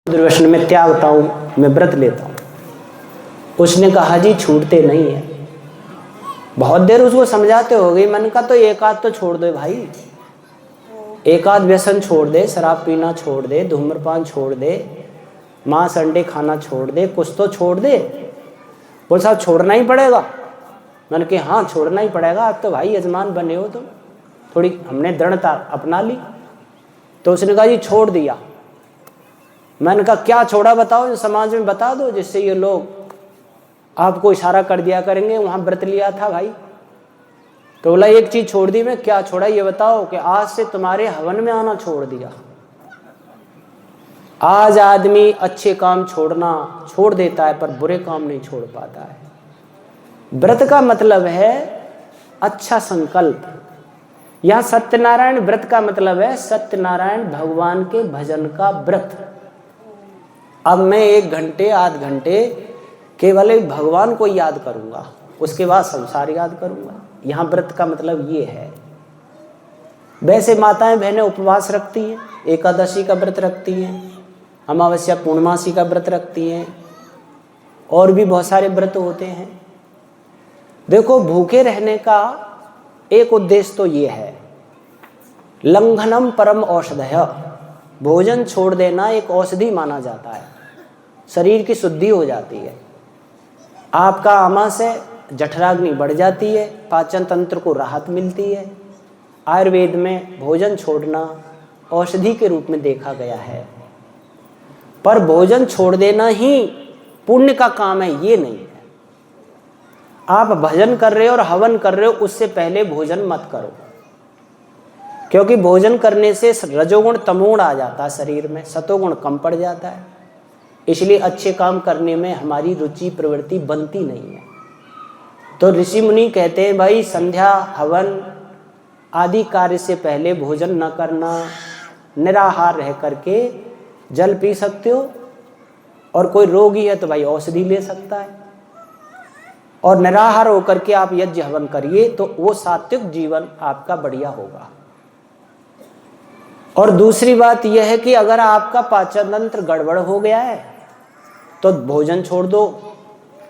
दुर्व्यसन में त्यागता हूँ, मैं व्रत लेता हूँ। उसने कहा जी छूटते नहीं है। बहुत देर उसको समझाते हो गई, मन का तो एक आध तो छोड़ दे भाई, एक आध व्यसन छोड़ दे, शराब पीना छोड़ दे, धूम्रपान छोड़ दे, मांस अंडे खाना छोड़ दे, कुछ तो छोड़ दे। बोल साहब छोड़ना ही पड़ेगा। मैंने कहा हाँ छोड़ना ही पड़ेगा, आप तो भाई यजमान बने हो। तो थोड़ी हमने दृढ़ता अपना ली। तो उसने कहा जी छोड़ दिया। मैंने कहा क्या छोड़ा बताओ, समाज में बता दो जिससे ये लोग आपको इशारा कर दिया करेंगे वहां व्रत लिया था भाई। तो बोला एक चीज छोड़ दी। मैं क्या छोड़ा ये बताओ। कि आज से तुम्हारे हवन में आना छोड़ दिया। आज आदमी अच्छे काम छोड़ देता है पर बुरे काम नहीं छोड़ पाता है। व्रत का मतलब है अच्छा संकल्प। यह सत्यनारायण व्रत का मतलब है सत्यनारायण भगवान के भजन का व्रत। अब मैं 1 घंटे आध घंटे केवल भगवान को याद करूंगा, उसके बाद संसार याद करूंगा। यहाँ व्रत का मतलब ये है। वैसे माताएं बहनें उपवास रखती हैं, एकादशी का व्रत रखती हैं, अमावस्या पूर्णमासी का व्रत रखती हैं, और भी बहुत सारे व्रत होते हैं। देखो भूखे रहने का एक उद्देश्य तो ये है, लंघनम परम औषधय। भोजन छोड़ देना एक औषधि माना जाता है, शरीर की शुद्धि हो जाती है, आपका आमाशय जठराग्नि बढ़ जाती है, पाचन तंत्र को राहत मिलती है। आयुर्वेद में भोजन छोड़ना औषधि के रूप में देखा गया है। पर भोजन छोड़ देना ही पुण्य का काम है ये नहीं है। आप भजन कर रहे हो और हवन कर रहे हो, उससे पहले भोजन मत करो, क्योंकि भोजन करने से रजोगुण तमोगुण आ जाता है शरीर में, सतोगुण कम पड़ जाता है। इसलिए अच्छे काम करने में हमारी रुचि प्रवृत्ति बनती नहीं है। तो ऋषि मुनि कहते हैं भाई संध्या हवन आदि कार्य से पहले भोजन न करना, निराहार रह करके जल पी सकते हो, और कोई रोगी है तो भाई औषधि ले सकता है, और निराहार होकर के आप यज्ञ हवन करिए तो वो सात्विक जीवन आपका बढ़िया होगा। और दूसरी बात यह है कि अगर आपका पाचन तंत्र गड़बड़ हो गया है तो भोजन छोड़ दो,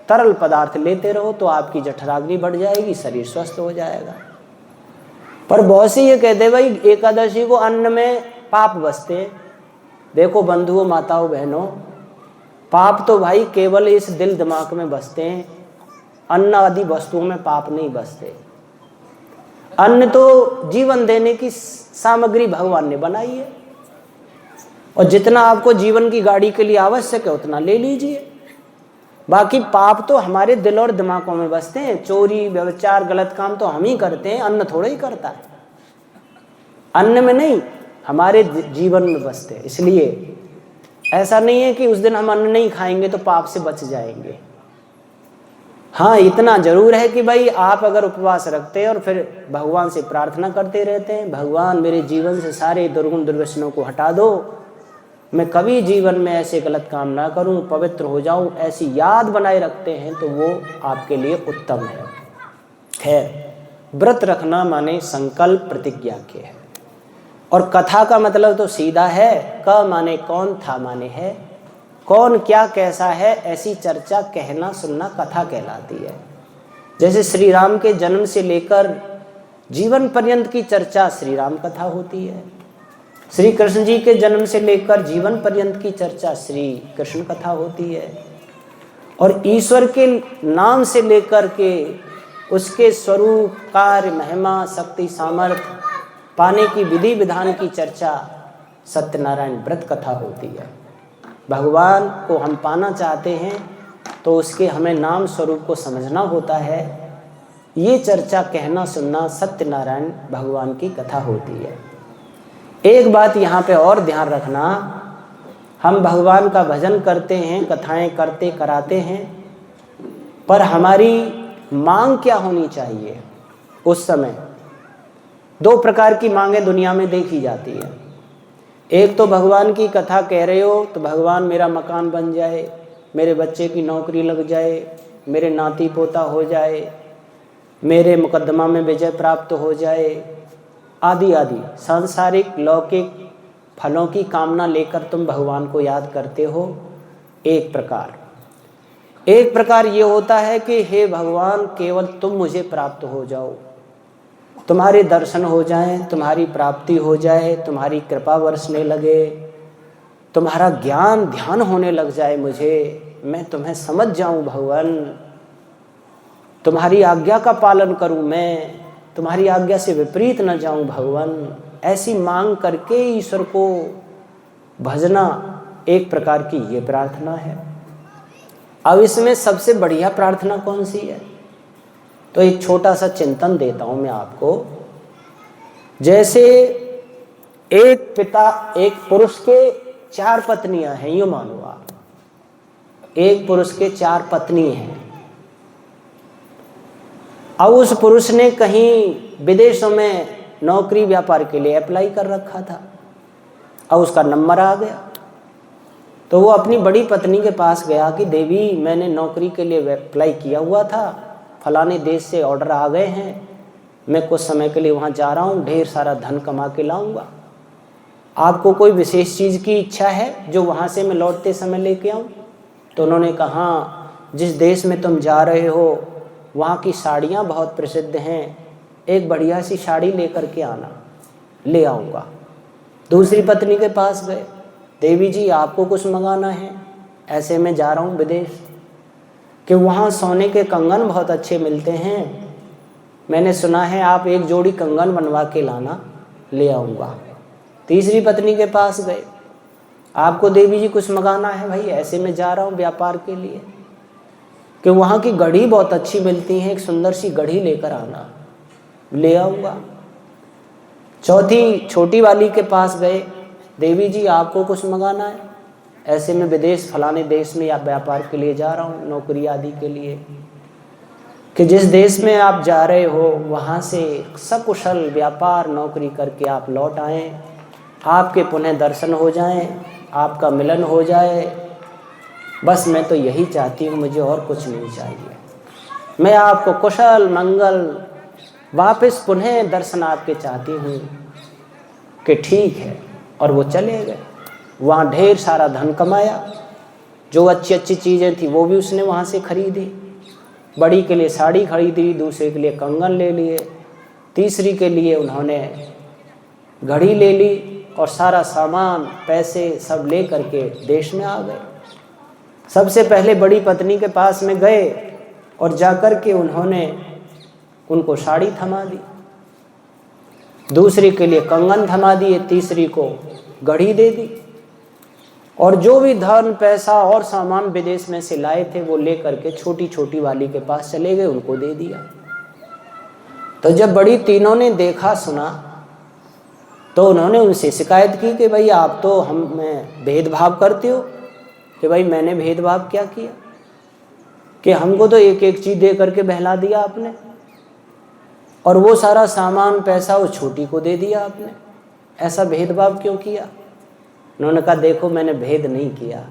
तरल पदार्थ लेते रहो तो आपकी जठराग्नि बढ़ जाएगी, शरीर स्वस्थ हो जाएगा। पर बहुत से ये कहते भाई एकादशी को अन्न में पाप बसते हैं। देखो बंधुओं माताओं बहनों, पाप तो भाई केवल इस दिल दिमाग में बसते हैं, अन्न आदि वस्तुओं में पाप नहीं बसते। अन्न तो जीवन देने की सामग्री भगवान ने बनाई है, और जितना आपको जीवन की गाड़ी के लिए आवश्यक है उतना ले लीजिए। बाकी पाप तो हमारे दिल और दिमागों में बसते हैं। चोरी व्यभिचार गलत काम तो हम ही करते हैं, अन्न थोड़ा ही करता है। अन्न में नहीं, हमारे जीवन में बसते हैं। इसलिए ऐसा नहीं है कि उस दिन हम अन्न नहीं खाएंगे तो पाप से बच जाएंगे। हाँ इतना जरूर है कि भाई आप अगर उपवास रखते हैं और फिर भगवान से प्रार्थना करते रहते हैं, भगवान मेरे जीवन से सारे दुर्गुण दुर्व्यसनों को हटा दो, मैं कभी जीवन में ऐसे गलत काम ना करूं, पवित्र हो जाऊं, ऐसी याद बनाए रखते हैं तो वो आपके लिए उत्तम है। खैर व्रत रखना माने संकल्प प्रतिज्ञा के है। और कथा का मतलब तो सीधा है, क माने कौन, था माने है, कौन क्या कैसा है, ऐसी चर्चा कहना सुनना कथा कहलाती है। जैसे श्री राम के जन्म से लेकर जीवन पर्यंत की चर्चा श्री राम कथा होती है, श्री कृष्ण जी के जन्म से लेकर जीवन पर्यंत की चर्चा श्री कृष्ण कथा होती है, और ईश्वर के नाम से लेकर के उसके स्वरूप कार्य महिमा शक्ति सामर्थ्य पाने की विधि विधान की चर्चा सत्यनारायण व्रत कथा होती है। भगवान को हम पाना चाहते हैं तो उसके हमें नाम स्वरूप को समझना होता है। ये चर्चा कहना सुनना सत्यनारायण भगवान की कथा होती है। एक बात यहाँ पे और ध्यान रखना, हम भगवान का भजन करते हैं, कथाएं करते कराते हैं, पर हमारी मांग क्या होनी चाहिए उस समय? 2 प्रकार की मांगें दुनिया में देखी जाती है। एक तो भगवान की कथा कह रहे हो तो भगवान मेरा मकान बन जाए, मेरे बच्चे की नौकरी लग जाए, मेरे नाती पोता हो जाए, मेरे मुकदमा में विजय प्राप्त हो जाए, आदि आदि सांसारिक लौकिक फलों की कामना लेकर तुम भगवान को याद करते हो। एक प्रकार ये होता है कि हे भगवान, केवल तुम मुझे प्राप्त हो जाओ, तुम्हारे दर्शन हो जाएं, तुम्हारी प्राप्ति हो जाए, तुम्हारी कृपा बरसने लगे, तुम्हारा ज्ञान ध्यान होने लग जाए मुझे, मैं तुम्हें समझ जाऊं भगवान, तुम्हारी आज्ञा का पालन करूं, मैं तुम्हारी आज्ञा से विपरीत न जाऊं भगवान। ऐसी मांग करके ईश्वर को भजना एक प्रकार की ये प्रार्थना है। अब इसमें सबसे बढ़िया प्रार्थना कौन सी है? तो एक छोटा सा चिंतन देता हूं मैं आपको। जैसे एक पुरुष के 4 पत्नियां हैं, यूं मानो आप, एक पुरुष के 4 पत्नी हैं। अब उस पुरुष ने कहीं विदेशों में नौकरी व्यापार के लिए अप्लाई कर रखा था, अब उसका नंबर आ गया, तो वो अपनी बड़ी पत्नी के पास गया कि देवी, मैंने नौकरी के लिए अप्लाई किया हुआ था, फलाने देश से ऑर्डर आ गए हैं, मैं कुछ समय के लिए वहाँ जा रहा हूँ, ढेर सारा धन कमा के लाऊंगा, आपको कोई विशेष चीज़ की इच्छा है जो वहाँ से मैं लौटते समय लेके आऊँ? तो उन्होंने कहा, जिस देश में तुम जा रहे हो वहाँ की साड़ियाँ बहुत प्रसिद्ध हैं, एक बढ़िया सी साड़ी लेकर के आना। ले आऊँगा। दूसरी पत्नी के पास गए, देवी जी आपको कुछ मंगाना है? ऐसे मैं जा रहा हूँ विदेश, कि वहाँ सोने के कंगन बहुत अच्छे मिलते हैं, मैंने सुना है, आप एक जोड़ी कंगन बनवा के लाना। ले आऊँगा। तीसरी पत्नी के पास गए, आपको देवी जी कुछ मंगाना है? भाई ऐसे मैं जा रहा हूँ व्यापार के लिए, कि वहाँ की घड़ी बहुत अच्छी मिलती है, एक सुंदर सी घड़ी लेकर आना। ले आऊँगा। चौथी छोटी वाली के पास गए, देवी जी आपको कुछ मंगाना है? ऐसे में विदेश फलाने देश में या व्यापार के लिए जा रहा हूँ, नौकरी आदि के लिए, कि जिस देश में आप जा रहे हो वहाँ से सकुशल व्यापार नौकरी करके आप लौट आएँ, आपके पुनः दर्शन हो जाएं, आपका मिलन हो जाए, बस मैं तो यही चाहती हूँ, मुझे और कुछ नहीं चाहिए। मैं आपको कुशल मंगल वापस पुनः दर्शन आपके चाहती हूँ। कि ठीक है। और वो चले गए। वहाँ ढेर सारा धन कमाया, जो अच्छी अच्छी चीज़ें थी वो भी उसने वहाँ से खरीदी। बड़ी के लिए साड़ी खरीदी, दूसरे के लिए कंगन ले लिए, तीसरी के लिए उन्होंने घड़ी ले ली, और सारा सामान पैसे सब ले करके देश में आ गए। सबसे पहले बड़ी पत्नी के पास में गए और जाकर के उन्होंने उनको साड़ी थमा दी, दूसरी के लिए कंगन थमा दिए, तीसरी को घड़ी दे दी, और जो भी धन पैसा और सामान विदेश में से लाए थे वो ले करके छोटी छोटी वाली के पास चले गए, उनको दे दिया। तो जब बड़ी तीनों ने देखा सुना तो उन्होंने उनसे शिकायत की कि भाई आप तो हम में भेदभाव करते हो। कि भाई मैंने भेदभाव क्या किया कि हमको तो एक एक चीज़ दे करके बहला दिया आपने, और वो सारा सामान पैसा उस छोटी को दे दिया आपने, ऐसा भेदभाव क्यों किया? उन्होंने कहा देखो मैंने भेद नहीं किया,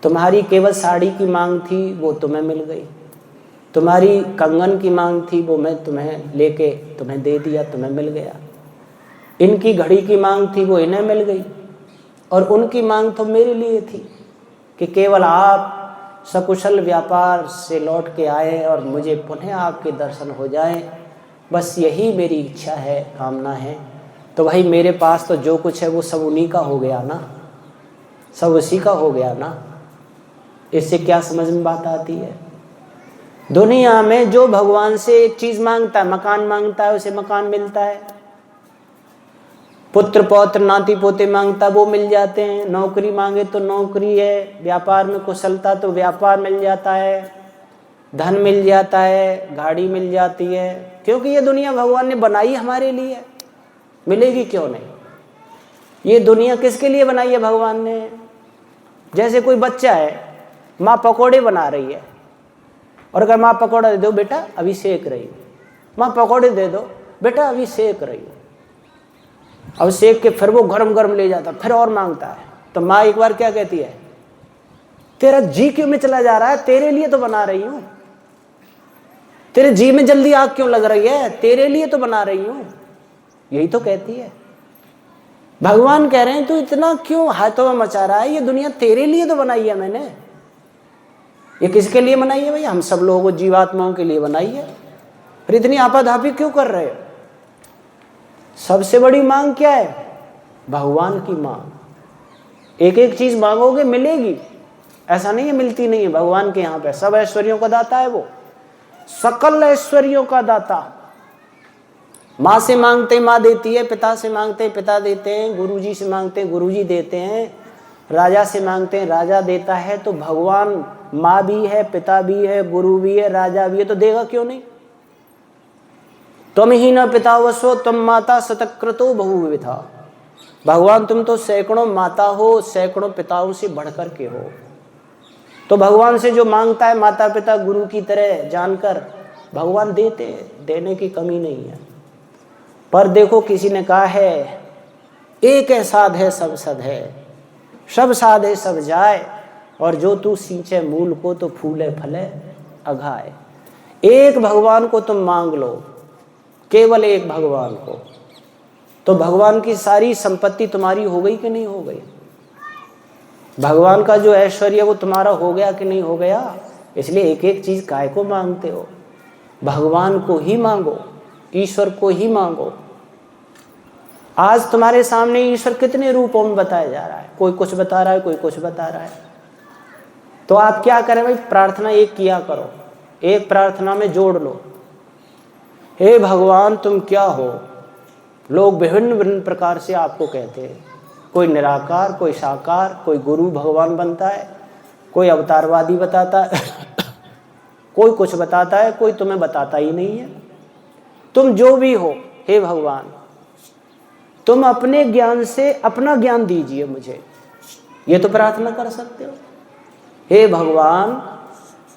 तुम्हारी केवल साड़ी की मांग थी वो तुम्हें मिल गई, तुम्हारी कंगन की मांग थी वो मैं तुम्हें लेके तुम्हें दे दिया, तुम्हें मिल गया, इनकी घड़ी की मांग थी वो इन्हें मिल गई, और उनकी मांग तो मेरे लिए थी कि केवल आप सकुशल व्यापार से लौट के आए और मुझे पुनः आपके दर्शन हो जाएं, बस यही मेरी इच्छा है, कामना है। तो भाई मेरे पास तो जो कुछ है वो सब उन्हीं का हो गया ना, सब उसी का हो गया ना। इससे क्या समझ में बात आती है? दुनिया में जो भगवान से एक चीज़ मांगता है, मकान मांगता है उसे मकान मिलता है, पुत्र पौत्र नाती पोते मांगता वो मिल जाते हैं, नौकरी मांगे तो नौकरी है, व्यापार में कुशलता तो व्यापार मिल जाता है, धन मिल जाता है, गाड़ी मिल जाती है, क्योंकि ये दुनिया भगवान ने बनाई हमारे लिए, मिलेगी क्यों नहीं? ये दुनिया किसके लिए बनाई है भगवान ने? जैसे कोई बच्चा है, माँ पकौड़े बना रही है, और अगर माँ पकौड़ा दे दो बेटा अभी सेक रही हूँ, माँ पकौड़े दे दो बेटा अभी सेक रही हूँ, अब सेक के फिर वो गरम गरम ले जाता, फिर और मांगता है। तो माँ एक बार क्या कहती है, तेरा जी क्यों में चला जा रहा है, तेरे लिए तो बना रही हूँ, तेरे जी में जल्दी आग क्यों लग रही है, तेरे लिए तो बना रही हूँ, यही तो कहती है। भगवान कह रहे हैं तू इतना क्यों हाथों में मचा रहा है, ये दुनिया तेरे लिए तो बनाई है मैंने। ये किसके लिए बनाई है भाई? हम सब लोगों को, जीवात्माओं के लिए बनाई है। फिर इतनी आपाधापी क्यों कर रहे हो? सबसे बड़ी मांग क्या है? भगवान की मांग। एक एक चीज मांगोगे मिलेगी, ऐसा नहीं है मिलती नहीं है। भगवान के यहाँ पे सब ऐश्वर्यों का दाता है, वो सकल ऐश्वर्यों का दाता। माँ से मांगते माँ देती है, पिता से मांगते पिता देते हैं, गुरुजी से मांगते गुरुजी देते हैं, राजा से मांगते हैं राजा देता है। तो भगवान माँ भी है, पिता भी है, गुरु भी है, राजा भी है, तो देगा क्यों नहीं? तुम ही न पिता वसो तुम माता शतक्रतो बहुविधा। भगवान तुम तो सैकड़ों माता हो, सैकड़ों पिताओं से बढ़कर के हो। तो भगवान से जो मांगता है माता पिता गुरु की तरह जानकर भगवान देते हैं, देने की कमी नहीं है। पर देखो किसी ने कहा है एक है साध है सब सद है, सब साध है सब जाए, और जो तू सींचे मूल को तो फूले फले अघाए। एक भगवान को तुम मांग लो, केवल एक भगवान को, तो भगवान की सारी संपत्ति तुम्हारी हो गई कि नहीं हो गई? भगवान का जो ऐश्वर्य वो तुम्हारा हो गया कि नहीं हो गया? इसलिए एक एक चीज काय को मांगते हो? भगवान को ही मांगो, ईश्वर को ही मांगो। आज तुम्हारे सामने ईश्वर कितने रूपों में बताया जा रहा है, कोई कुछ बता रहा है, कोई कुछ बता रहा है। तो आप क्या करें भाई? प्रार्थना एक किया करो, एक प्रार्थना में जोड़ लो, हे भगवान तुम क्या हो। लोग विभिन्न विभिन्न प्रकार से आपको कहते हैं, कोई निराकार, कोई साकार, कोई गुरु भगवान बनता है, कोई अवतारवादी बताता है कोई कुछ बताता है, कोई तुम्हें बताता ही नहीं है। तुम जो भी हो, हे भगवान तुम अपने ज्ञान से अपना ज्ञान दीजिए मुझे, ये तो प्रार्थना कर सकते हो। हे भगवान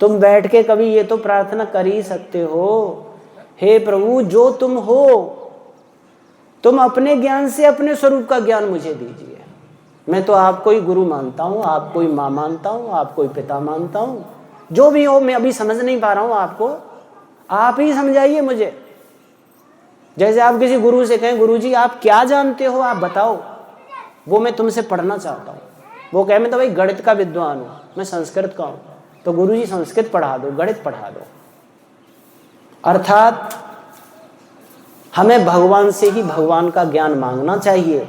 तुम बैठ के कभी ये तो प्रार्थना कर ही सकते हो, हे प्रभु जो तुम हो तुम अपने ज्ञान से अपने स्वरूप का ज्ञान मुझे दीजिए। मैं तो आपको ही गुरु मानता हूँ, आपको ही माँ मानता हूँ, आपको ही पिता मानता हूँ, जो भी हो। मैं अभी समझ नहीं पा रहा हूँ आपको, आप ही समझाइए मुझे। जैसे आप किसी गुरु से कहें गुरुजी आप क्या जानते हो, आप बताओ, वो मैं तुमसे पढ़ना चाहता हूँ। वो कहे मैं तो भाई गणित का विद्वान हूँ, मैं संस्कृत का हूँ, तो गुरुजी संस्कृत पढ़ा दो, गणित पढ़ा दो। अर्थात हमें भगवान से ही भगवान का ज्ञान मांगना चाहिए।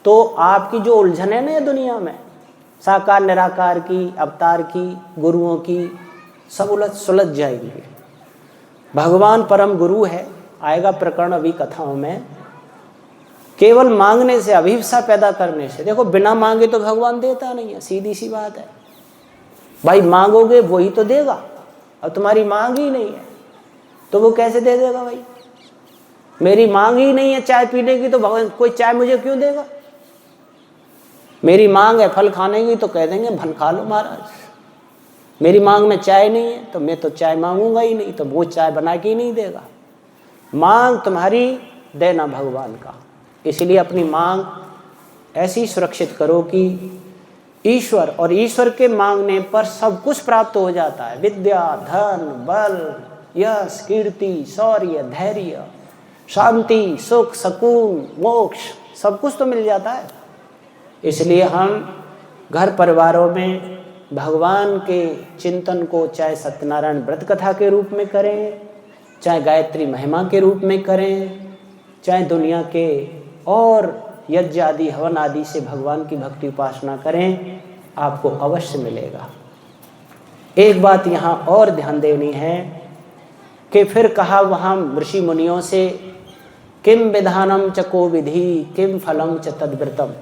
तो आपकी जो उलझन है ना दुनिया में, साकार निराकार की, अवतार की, गुरुओं की, सब सुलझ जाएगी। भगवान परम गुरु है, आएगा प्रकरण अभी कथाओं में। केवल मांगने से, अभिप्सा पैदा करने से, देखो बिना मांगे तो भगवान देता नहीं है, सीधी सी बात है भाई। मांगोगे वही तो देगा, अब तुम्हारी मांग ही नहीं है तो वो कैसे दे देगा भाई? मेरी मांग ही नहीं है चाय पीने की, तो भगवान कोई चाय मुझे क्यों देगा? मेरी मांग है फल खाने की, तो कह देंगे फल खा लो महाराज। मेरी मांग में चाय नहीं है तो मैं तो चाय मांगूंगा ही नहीं, तो वो चाय बना के ही नहीं देगा। मांग तुम्हारी देना भगवान का। इसलिए अपनी मांग ऐसी सुरक्षित करो कि ईश्वर, और ईश्वर के मांगने पर सब कुछ प्राप्त हो जाता है। विद्या, धन, बल, यश, कीर्ति, शौर्य, धैर्य, शांति, सुख, सुकून, मोक्ष, सब कुछ तो मिल जाता है। इसलिए हम घर परिवारों में भगवान के चिंतन को चाहे सत्यनारायण व्रत कथा के रूप में करें, चाहे गायत्री महिमा के रूप में करें, चाहे दुनिया के और यज्ञ आदि हवन आदि से भगवान की भक्ति उपासना करें, आपको अवश्य मिलेगा। एक बात यहाँ और ध्यान देनी है कि फिर कहा वहाँ ऋषि मुनियों से, किम विधानम च को विधि किम फलम च तद्व्रतम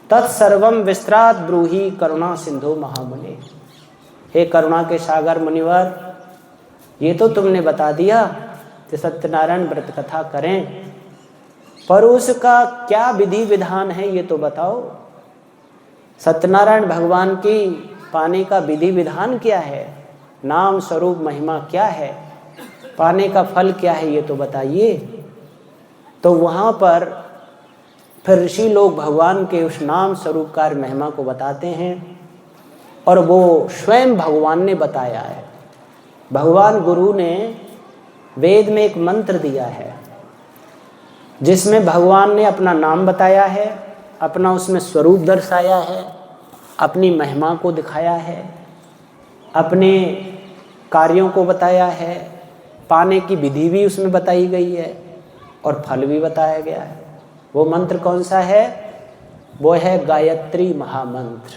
तत्सर्वम विस्त्रात ब्रूहि करुणा सिंधु महामुनि। हे करुणा के सागर मुनिवर, ये तो तुमने बता दिया कि सत्यनारायण व्रत कथा करें, पर उसका क्या विधि विधान है ये तो बताओ। सत्यनारायण भगवान की पाने का विधि विधान क्या है, नाम स्वरूप महिमा क्या है, पाने का फल क्या है, ये तो बताइए। तो वहाँ पर फिर ऋषि लोग भगवान के उस नाम स्वरूप कार्य महिमा को बताते हैं, और वो स्वयं भगवान ने बताया है। भगवान गुरु ने वेद में एक मंत्र दिया है, जिसमें भगवान ने अपना नाम बताया है, अपना उसमें स्वरूप दर्शाया है, अपनी महिमा को दिखाया है, अपने कार्यों को बताया है, पाने की विधि भी उसमें बताई गई है और फल भी बताया गया है। वो मंत्र कौन सा है? वो है गायत्री महामंत्र,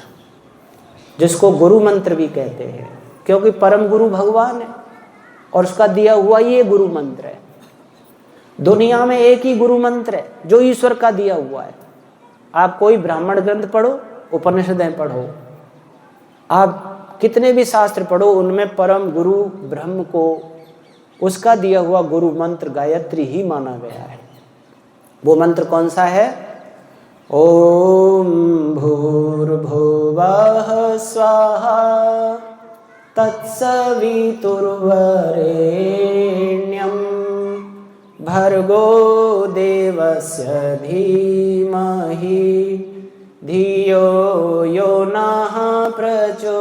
जिसको गुरु मंत्र भी कहते हैं, क्योंकि परम गुरु भगवान है और उसका दिया हुआ ये गुरु मंत्र है। दुनिया में एक ही गुरु मंत्र है जो ईश्वर का दिया हुआ है। आप कोई ब्राह्मण ग्रंथ पढ़ो, उपनिषदें पढ़ो, आप कितने भी शास्त्र पढ़ो, उनमें परम गुरु ब्रह्म को उसका दिया हुआ गुरु मंत्र गायत्री ही माना गया है। वो मंत्र कौन सा है? ओम भूर्भुवः स्वाहा तत्सवितुर्वरेण्यं भर्गो देवस्य धीमहि धियो यो नः प्रचोदयात्।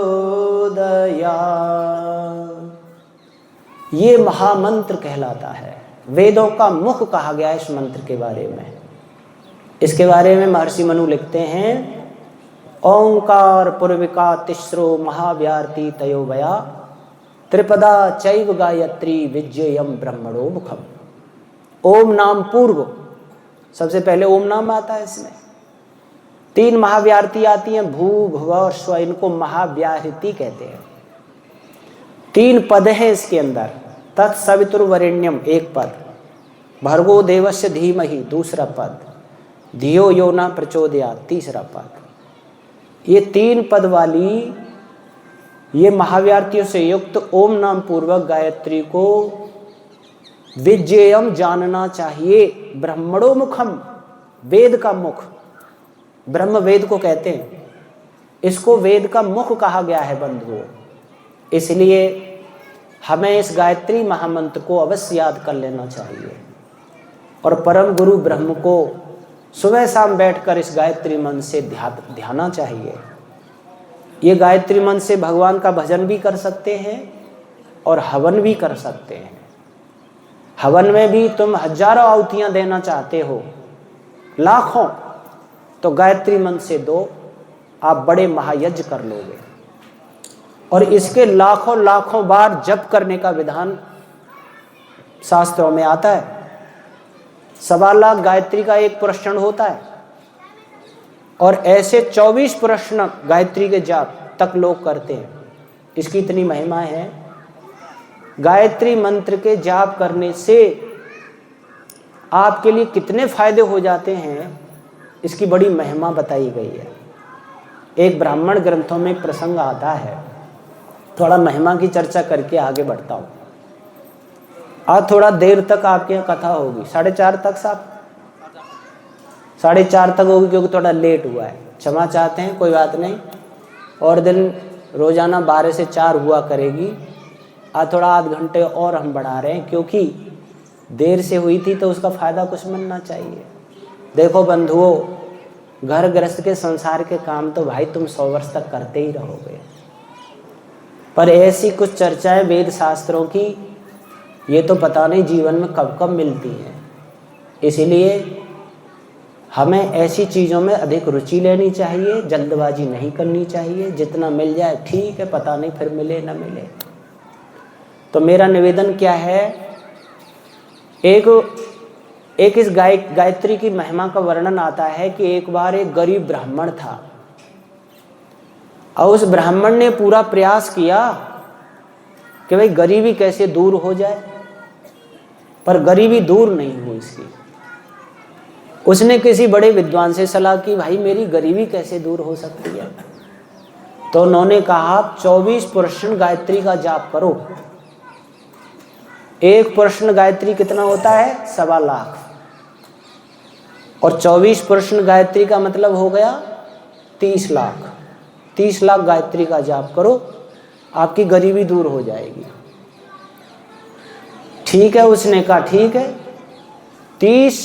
ये महामंत्र कहलाता है। वेदों का मुख कहा गया है इस मंत्र के बारे में। इसके बारे में महर्षि मनु लिखते हैं, ओंकार पूर्विका तिस्रो महाव्यार्ति तयोवया त्रिपदा चैव गायत्री विज्ञेयम ब्रह्मणो मुखम। ओम नाम पूर्व, सबसे पहले ओम नाम आता है। इसमें 3 महाव्याहृति आती हैं, भू भुव स्व, इनको महाव्याहृति कहते हैं। 3 पद हैं इसके अंदर। तत्सवितुर्वरेण्यम एक पद, भर्गो देवस्य धीमहि दूसरा पद, धियो यो न प्रचोदयात् तीसरा पद। ये 3 पद वाली ये महाव्याहृतियों से युक्त ओम नाम पूर्वक गायत्री को विज्ञेयम जानना चाहिए। ब्रह्मणो मुखम, वेद का मुख, ब्रह्म वेद को कहते हैं, इसको वेद का मुख कहा गया है बंधुओं। इसलिए हमें इस गायत्री महामंत्र को अवश्य याद कर लेना चाहिए और परम गुरु ब्रह्म को सुबह शाम बैठकर इस गायत्री मंत्र से ध्याना चाहिए। ये गायत्री मंत्र से भगवान का भजन भी कर सकते हैं और हवन भी कर सकते हैं। हवन में भी तुम हजारों आहुतियां देना चाहते हो, लाखों, तो गायत्री मंत्र से दो, आप बड़े महायज्ञ कर लोगे। और इसके लाखों लाखों बार जप करने का विधान शास्त्रों में आता है। 1.25 लाख गायत्री का एक प्रश्न होता है और ऐसे 24 प्रश्न गायत्री के जाप तक लोग करते हैं। इसकी इतनी महिमा है। गायत्री मंत्र के जाप करने से आपके लिए कितने फायदे हो जाते हैं, इसकी बड़ी महिमा बताई गई है। एक ब्राह्मण ग्रंथों में प्रसंग आता है, थोड़ा महिमा की चर्चा करके आगे बढ़ता हूँ। आज थोड़ा देर तक आपके यहाँ कथा होगी, 4:30 तक साहब, 4:30 तक होगी क्योंकि थोड़ा लेट हुआ है, क्षमा चाहते हैं, कोई बात नहीं। और दिन रोजाना 12 से 4 हुआ करेगी। आज थोड़ा आध घंटे और हम बढ़ा रहे हैं क्योंकि देर से हुई थी तो उसका फायदा कुछ मिलना चाहिए। देखो बंधुओं, घर गृहस्थ के संसार के काम तो भाई तुम 100 वर्ष तक करते ही रहोगे, पर ऐसी कुछ चर्चाएं वेद शास्त्रों की ये तो पता नहीं जीवन में कब कब मिलती हैं। इसीलिए हमें ऐसी चीज़ों में अधिक रुचि लेनी चाहिए, जल्दबाजी नहीं करनी चाहिए। जितना मिल जाए ठीक है, पता नहीं फिर मिले न मिले। तो मेरा निवेदन क्या है, एक इस गायत्री की महिमा का वर्णन आता है कि एक बार एक गरीब ब्राह्मण था और उस ब्राह्मण ने पूरा प्रयास किया कि भाई गरीबी कैसे दूर हो जाए, पर गरीबी दूर नहीं हुई इसकी। उसने किसी बड़े विद्वान से सलाह की, भाई मेरी गरीबी कैसे दूर हो सकती है। तो उन्होंने कहा 24 प्रश्न गायत्री का जाप करो। एक प्रश्न गायत्री कितना होता है? 1.25 लाख। और 24 प्रश्न गायत्री का मतलब हो गया 30 लाख। 30 लाख गायत्री का जाप करो, आपकी गरीबी दूर हो जाएगी। ठीक है, उसने कहा ठीक है। 30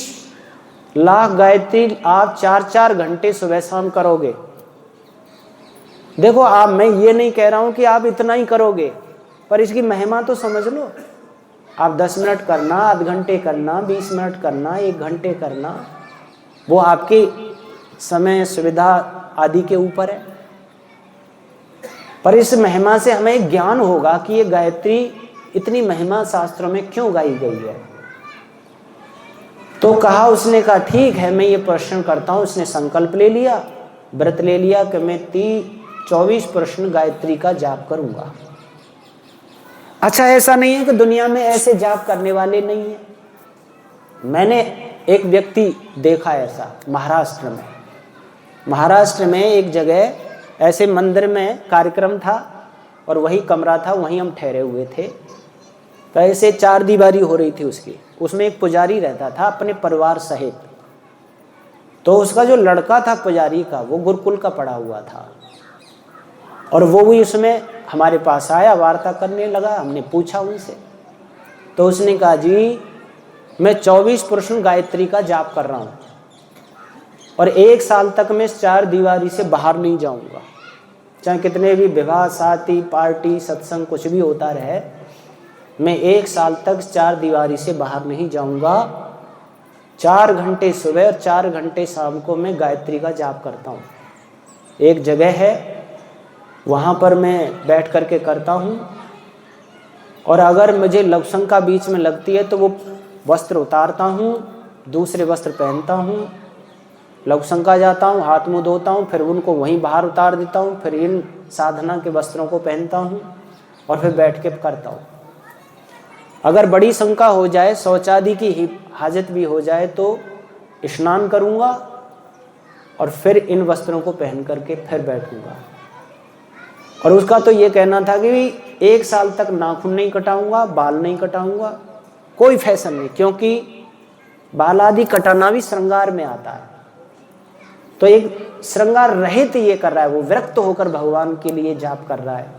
लाख गायत्री आप 4-4 घंटे सुबह शाम करोगे। देखो आप, मैं ये नहीं कह रहा हूं कि आप इतना ही करोगे, पर इसकी महिमा तो समझ लो। आप 10 मिनट करना, आध घंटे करना, 20 मिनट करना, 1 घंटे करना, वो आपकी समय सुविधा आदि के ऊपर है। पर इस महिमा से हमें एक ज्ञान होगा कि ये गायत्री इतनी महिमा शास्त्रों में क्यों गाई गई है। तो कहा, उसने कहा ठीक है मैं ये प्रश्न करता हूँ। उसने संकल्प ले लिया, व्रत ले लिया कि मैं 24 प्रश्न गायत्री का जाप करूंगा। अच्छा, ऐसा नहीं है कि दुनिया में ऐसे जाप करने वाले नहीं है। मैंने एक व्यक्ति देखा ऐसा महाराष्ट्र में एक जगह ऐसे मंदिर में कार्यक्रम था और वही कमरा था, वहीं हम ठहरे हुए थे। तो ऐसे 4 दीवारी हो रही थी उसकी, उसमें एक पुजारी रहता था अपने परिवार सहित। तो उसका जो लड़का था पुजारी का, वो गुरुकुल का पढ़ा हुआ था और वो भी उसमें हमारे पास आया, वार्ता करने लगा। हमने पूछा उनसे, तो उसने कहा जी मैं 24 प्रश्न गायत्री का जाप कर रहा हूँ और 1 साल तक मैं इस 4 दीवारी से बाहर नहीं जाऊँगा। चाहे कितने भी विवाह, शादी, पार्टी, सत्संग कुछ भी होता रहे, मैं 1 साल तक 4 दीवारी से बाहर नहीं जाऊँगा। 4 घंटे सुबह और 4 घंटे शाम को मैं गायत्री का जाप करता हूँ। एक जगह है वहाँ पर मैं बैठ करके करता हूँ और अगर मुझे लवशंका बीच में लगती है तो वो वस्त्र उतारता हूँ, दूसरे वस्त्र पहनता हूँ, लवशंका जाता हूँ, हाथ मुँह धोता हूँ, फिर उनको वहीं बाहर उतार देता हूँ, फिर इन साधना के वस्त्रों को पहनता हूँ और फिर बैठ के करता हूँ। अगर बड़ी शंका हो जाए, शौचादि की हाजत भी हो जाए, तो स्नान करूँगा और फिर इन वस्त्रों को पहन करके फिर बैठूँगा। और उसका तो ये कहना था कि 1 साल तक नाखून नहीं कटाऊंगा, बाल नहीं कटाऊंगा, कोई फैशन नहीं, क्योंकि बाल आदि कटाना भी श्रृंगार में आता है। तो एक श्रृंगार रहित ये कर रहा है, वो विरक्त होकर भगवान के लिए जाप कर रहा है।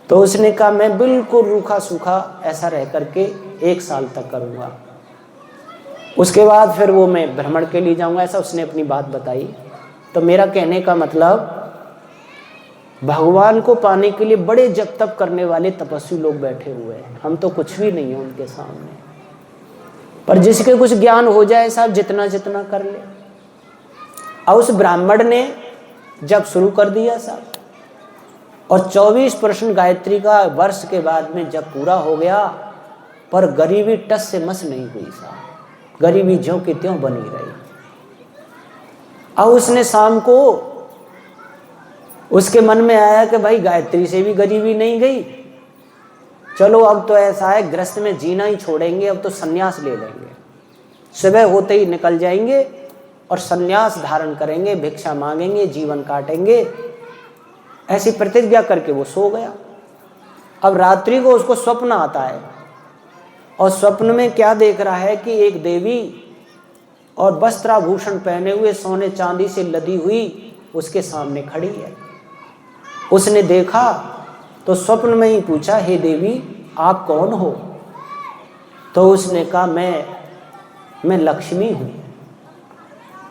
तो उसने कहा मैं बिल्कुल रूखा सूखा ऐसा रह करके 1 साल तक करूँगा, उसके बाद फिर वो मैं भ्रमण के लिए जाऊँगा, ऐसा उसने अपनी बात बताई। तो मेरा कहने का मतलब, भगवान को पाने के लिए बड़े जप तप करने वाले तपस्वी लोग बैठे हुए हैं, हम तो कुछ भी नहीं है उनके सामने। पर जिसके कुछ ज्ञान हो जाए साहब, जितना जितना कर ले। और उस ब्राह्मण ने जब शुरू कर दिया साहब, और 24 प्रश्न गायत्री का वर्ष के बाद में जब पूरा हो गया, पर गरीबी टस से मस नहीं हुई साहब, गरीबी ज्यों की त्यों बनी रही। और उसने शाम को उसके मन में आया कि भाई गायत्री से भी गरीबी नहीं गई, चलो अब तो ऐसा है गृहस्थ में जीना ही छोड़ेंगे, अब तो सन्यास ले लेंगे। सुबह होते ही निकल जाएंगे और सन्यास धारण करेंगे, भिक्षा मांगेंगे, जीवन काटेंगे। ऐसी प्रतिज्ञा करके वो सो गया। अब रात्रि को उसको स्वप्न आता है और स्वप्न में क्या देख रहा है कि एक देवी और वस्त्राभूषण पहने हुए, सोने चांदी से लदी हुई उसके सामने खड़ी है। उसने देखा तो स्वप्न में ही पूछा, हे देवी आप कौन हो? तो उसने कहा मैं लक्ष्मी हूँ,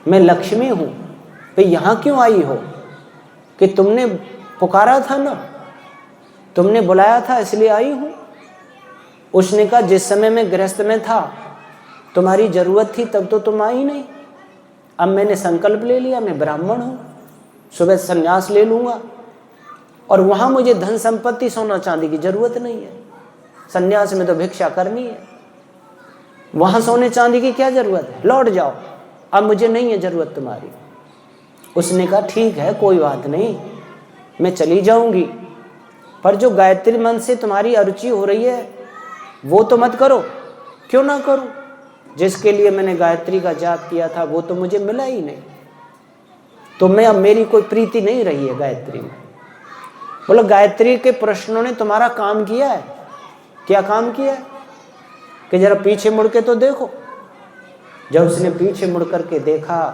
मैं लक्ष्मी हूँ। तो यहाँ क्यों आई हो? कि तुमने पुकारा था ना, तुमने बुलाया था इसलिए आई हूँ। उसने कहा जिस समय मैं गृहस्थ में था तुम्हारी जरूरत थी तब तो तुम आई नहीं, अब मैंने संकल्प ले लिया मैं ब्राह्मण हूँ, सुबह संन्यास ले लूँगा और वहाँ मुझे धन संपत्ति सोना चांदी की जरूरत नहीं है, संन्यास में तो भिक्षा करनी है, वहाँ सोने चांदी की क्या जरूरत है, लौट जाओ, अब मुझे नहीं है जरूरत तुम्हारी। उसने कहा ठीक है कोई बात नहीं, मैं चली जाऊंगी, पर जो गायत्री मंत्र से तुम्हारी अरुचि हो रही है वो तो मत करो। क्यों ना करूं? जिसके लिए मैंने गायत्री का जाप किया था वो तो मुझे मिला ही नहीं, तो मैं अब मेरी कोई प्रीति नहीं रही है गायत्री में। बोलो गायत्री के प्रश्नों ने तुम्हारा काम किया है? क्या काम किया है? कि जरा पीछे मुड़ के तो देखो। जब उसने पीछे मुड़ करके देखा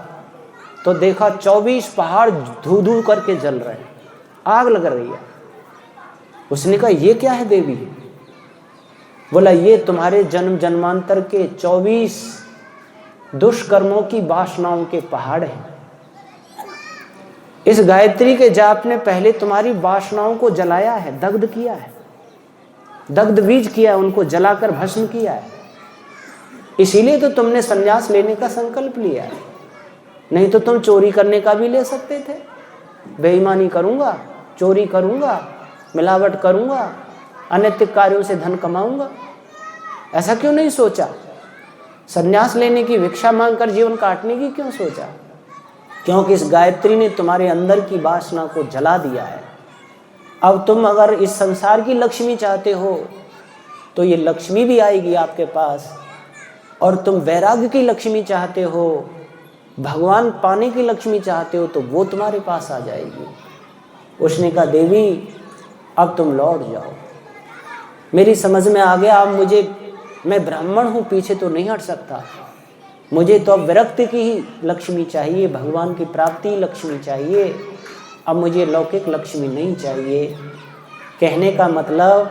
तो देखा 24 पहाड़ धू धू करके जल रहे हैं, आग लग रही है। उसने कहा ये क्या है देवी? बोला ये तुम्हारे जन्म जन्मांतर के 24 दुष्कर्मों की वासनाओं के पहाड़ हैं। इस गायत्री के जाप ने पहले तुम्हारी वासनाओं को जलाया है, दग्ध किया है, दग्ध बीज किया, उनको जलाकर भस्म किया है। इसीलिए तो तुमने संन्यास लेने का संकल्प लिया है। नहीं तो तुम चोरी करने का भी ले सकते थे। बेईमानी करूंगा, चोरी करूंगा, मिलावट करूंगा, अनैतिक कार्यों से धन कमाऊंगा, ऐसा क्यों नहीं सोचा? संन्यास लेने की, भिक्षा मांगकर जीवन काटने की क्यों सोचा? क्योंकि इस गायत्री ने तुम्हारे अंदर की वासना को जला दिया है। अब तुम अगर इस संसार की लक्ष्मी चाहते हो तो ये लक्ष्मी भी आएगी आपके पास, और तुम वैराग्य की लक्ष्मी चाहते हो, भगवान पाने की लक्ष्मी चाहते हो, तो वो तुम्हारे पास आ जाएगी। उसने कहा देवी अब तुम लौट जाओ, मेरी समझ में आ गया। अब मैं ब्राह्मण हूँ, पीछे तो नहीं हट सकता। मुझे तो अब विरक्ति की ही लक्ष्मी चाहिए, भगवान की प्राप्ति लक्ष्मी चाहिए। अब मुझे लौकिक लक्ष्मी नहीं चाहिए। कहने का मतलब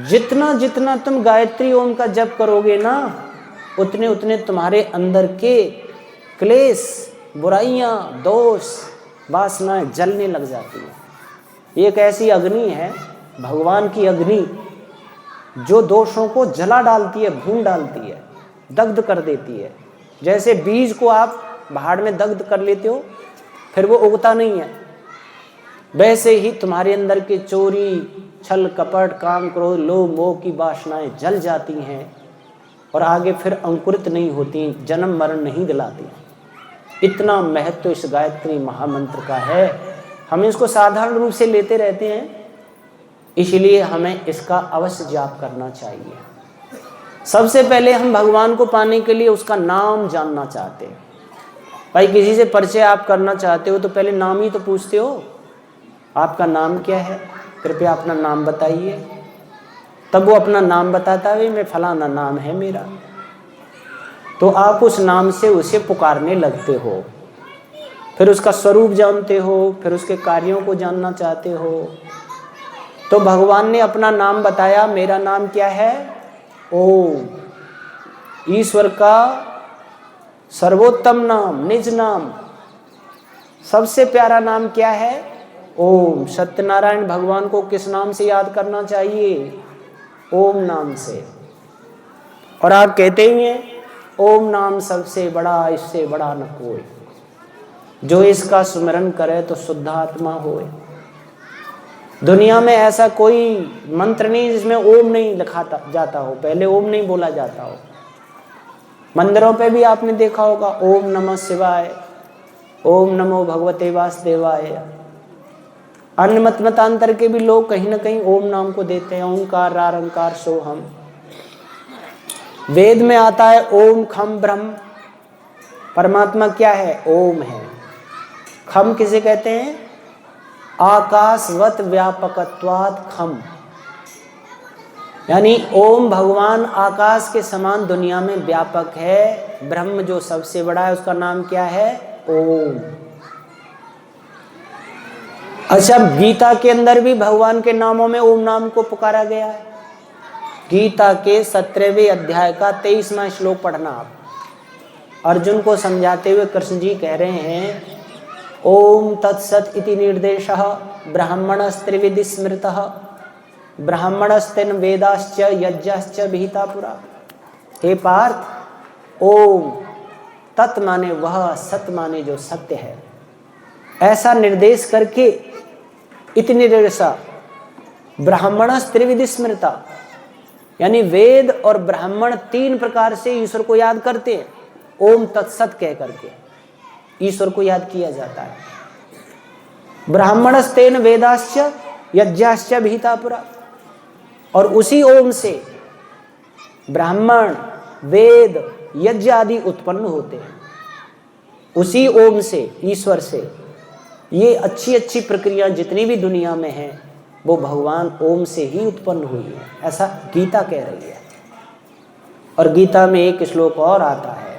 जितना जितना तुम गायत्री ओम का जप करोगे ना, उतने उतने तुम्हारे अंदर के क्लेश, बुराइयाँ, दोष, वासनाएं जलने लग जाती हैं। एक ऐसी अग्नि है, भगवान की अग्नि, जो दोषों को जला डालती है, भून डालती है, दग्ध कर देती है। जैसे बीज को आप भाड़ में दग्ध कर लेते हो, फिर वो उगता नहीं है, वैसे ही तुम्हारे अंदर के चोरी, छल, कपट, काम, क्रोध, लोभ, मोह की वासनाएं जल जाती हैं और आगे फिर अंकुरित नहीं होती, जन्म मरण नहीं दिलाती। इतना महत्व इस गायत्री महामंत्र का है। हम इसको साधारण रूप से लेते रहते हैं, इसलिए हमें इसका अवश्य जाप करना चाहिए। सबसे पहले हम भगवान को पाने के लिए उसका नाम जानना चाहते हैं। भाई किसी से परिचय आप करना चाहते हो तो पहले नाम ही तो पूछते हो, आपका नाम क्या है, कृपया अपना नाम बताइए। तब वो अपना नाम बताता है, मैं फलाना नाम है मेरा, तो आप उस नाम से उसे पुकारने लगते हो। फिर उसका स्वरूप जानते हो, फिर उसके कार्यों को जानना चाहते हो। तो भगवान ने अपना नाम बताया, मेरा नाम क्या है? ओम। ईश्वर का सर्वोत्तम नाम, निज नाम, सबसे प्यारा नाम क्या है? ओम। सत्यनारायण भगवान को किस नाम से याद करना चाहिए? ओम नाम से। और आप कहते ही हैं ओम नाम सबसे बड़ा, इससे बड़ा न कोई, जो इसका सुमिरन करे तो शुद्धात्मा होए। दुनिया में ऐसा कोई मंत्र नहीं जिसमें ओम नहीं लिखा जाता हो, पहले ओम नहीं बोला जाता हो। मंदिरों पे भी आपने देखा होगा ओम नमः शिवाय, ओम नमो भगवते वासुदेवाय। अन्य मतांतर के भी लोग कहीं ना कहीं ओम नाम को देते हैं, ओंकार रारंकार सोहम। वेद में आता है ओम खम ब्रह्म, परमात्मा क्या है? ओम है। खम किसे कहते हैं? आकाशवत व्यापकत्वात् खम, यानी ओम भगवान आकाश के समान दुनिया में व्यापक है। ब्रह्म जो सबसे बड़ा है उसका नाम क्या है? ओम। अच्छा, गीता के अंदर भी भगवान के नामों में ओम नाम को पुकारा गया है। गीता के 17वें अध्याय का 23वां श्लोक पढ़ना आप। अर्जुन को समझाते हुए कृष्ण जी कह रहे हैं ओम तत्सत इति निर्देशः ब्राह्मणस्त्रिविधि स्मृतः ब्राह्मणस्तेन वेदाश्च यज्ञश्च विहिता पुरा। हे पार्थ, ओम तत् माने वह, सत माने जो सत्य है, ऐसा निर्देश करके इति निर्देशा ब्राह्मणस्त्रिविधि स्मृता, यानी वेद और ब्राह्मण 3 प्रकार से ईश्वर को याद करते हैं। ओम तत्सत कह करके ईश्वर को याद किया जाता है। ब्राह्मणस्तेन वेदाश्च यज्ञाश्च विहिता पुरा, और उसी ओम से ब्राह्मण, वेद, यज्ञ आदि उत्पन्न होते हैं। उसी ओम से, ईश्वर से ये अच्छी अच्छी प्रक्रिया जितनी भी दुनिया में है वो भगवान ओम से ही उत्पन्न हुई है, ऐसा गीता कह रही है। और गीता में एक श्लोक और आता है,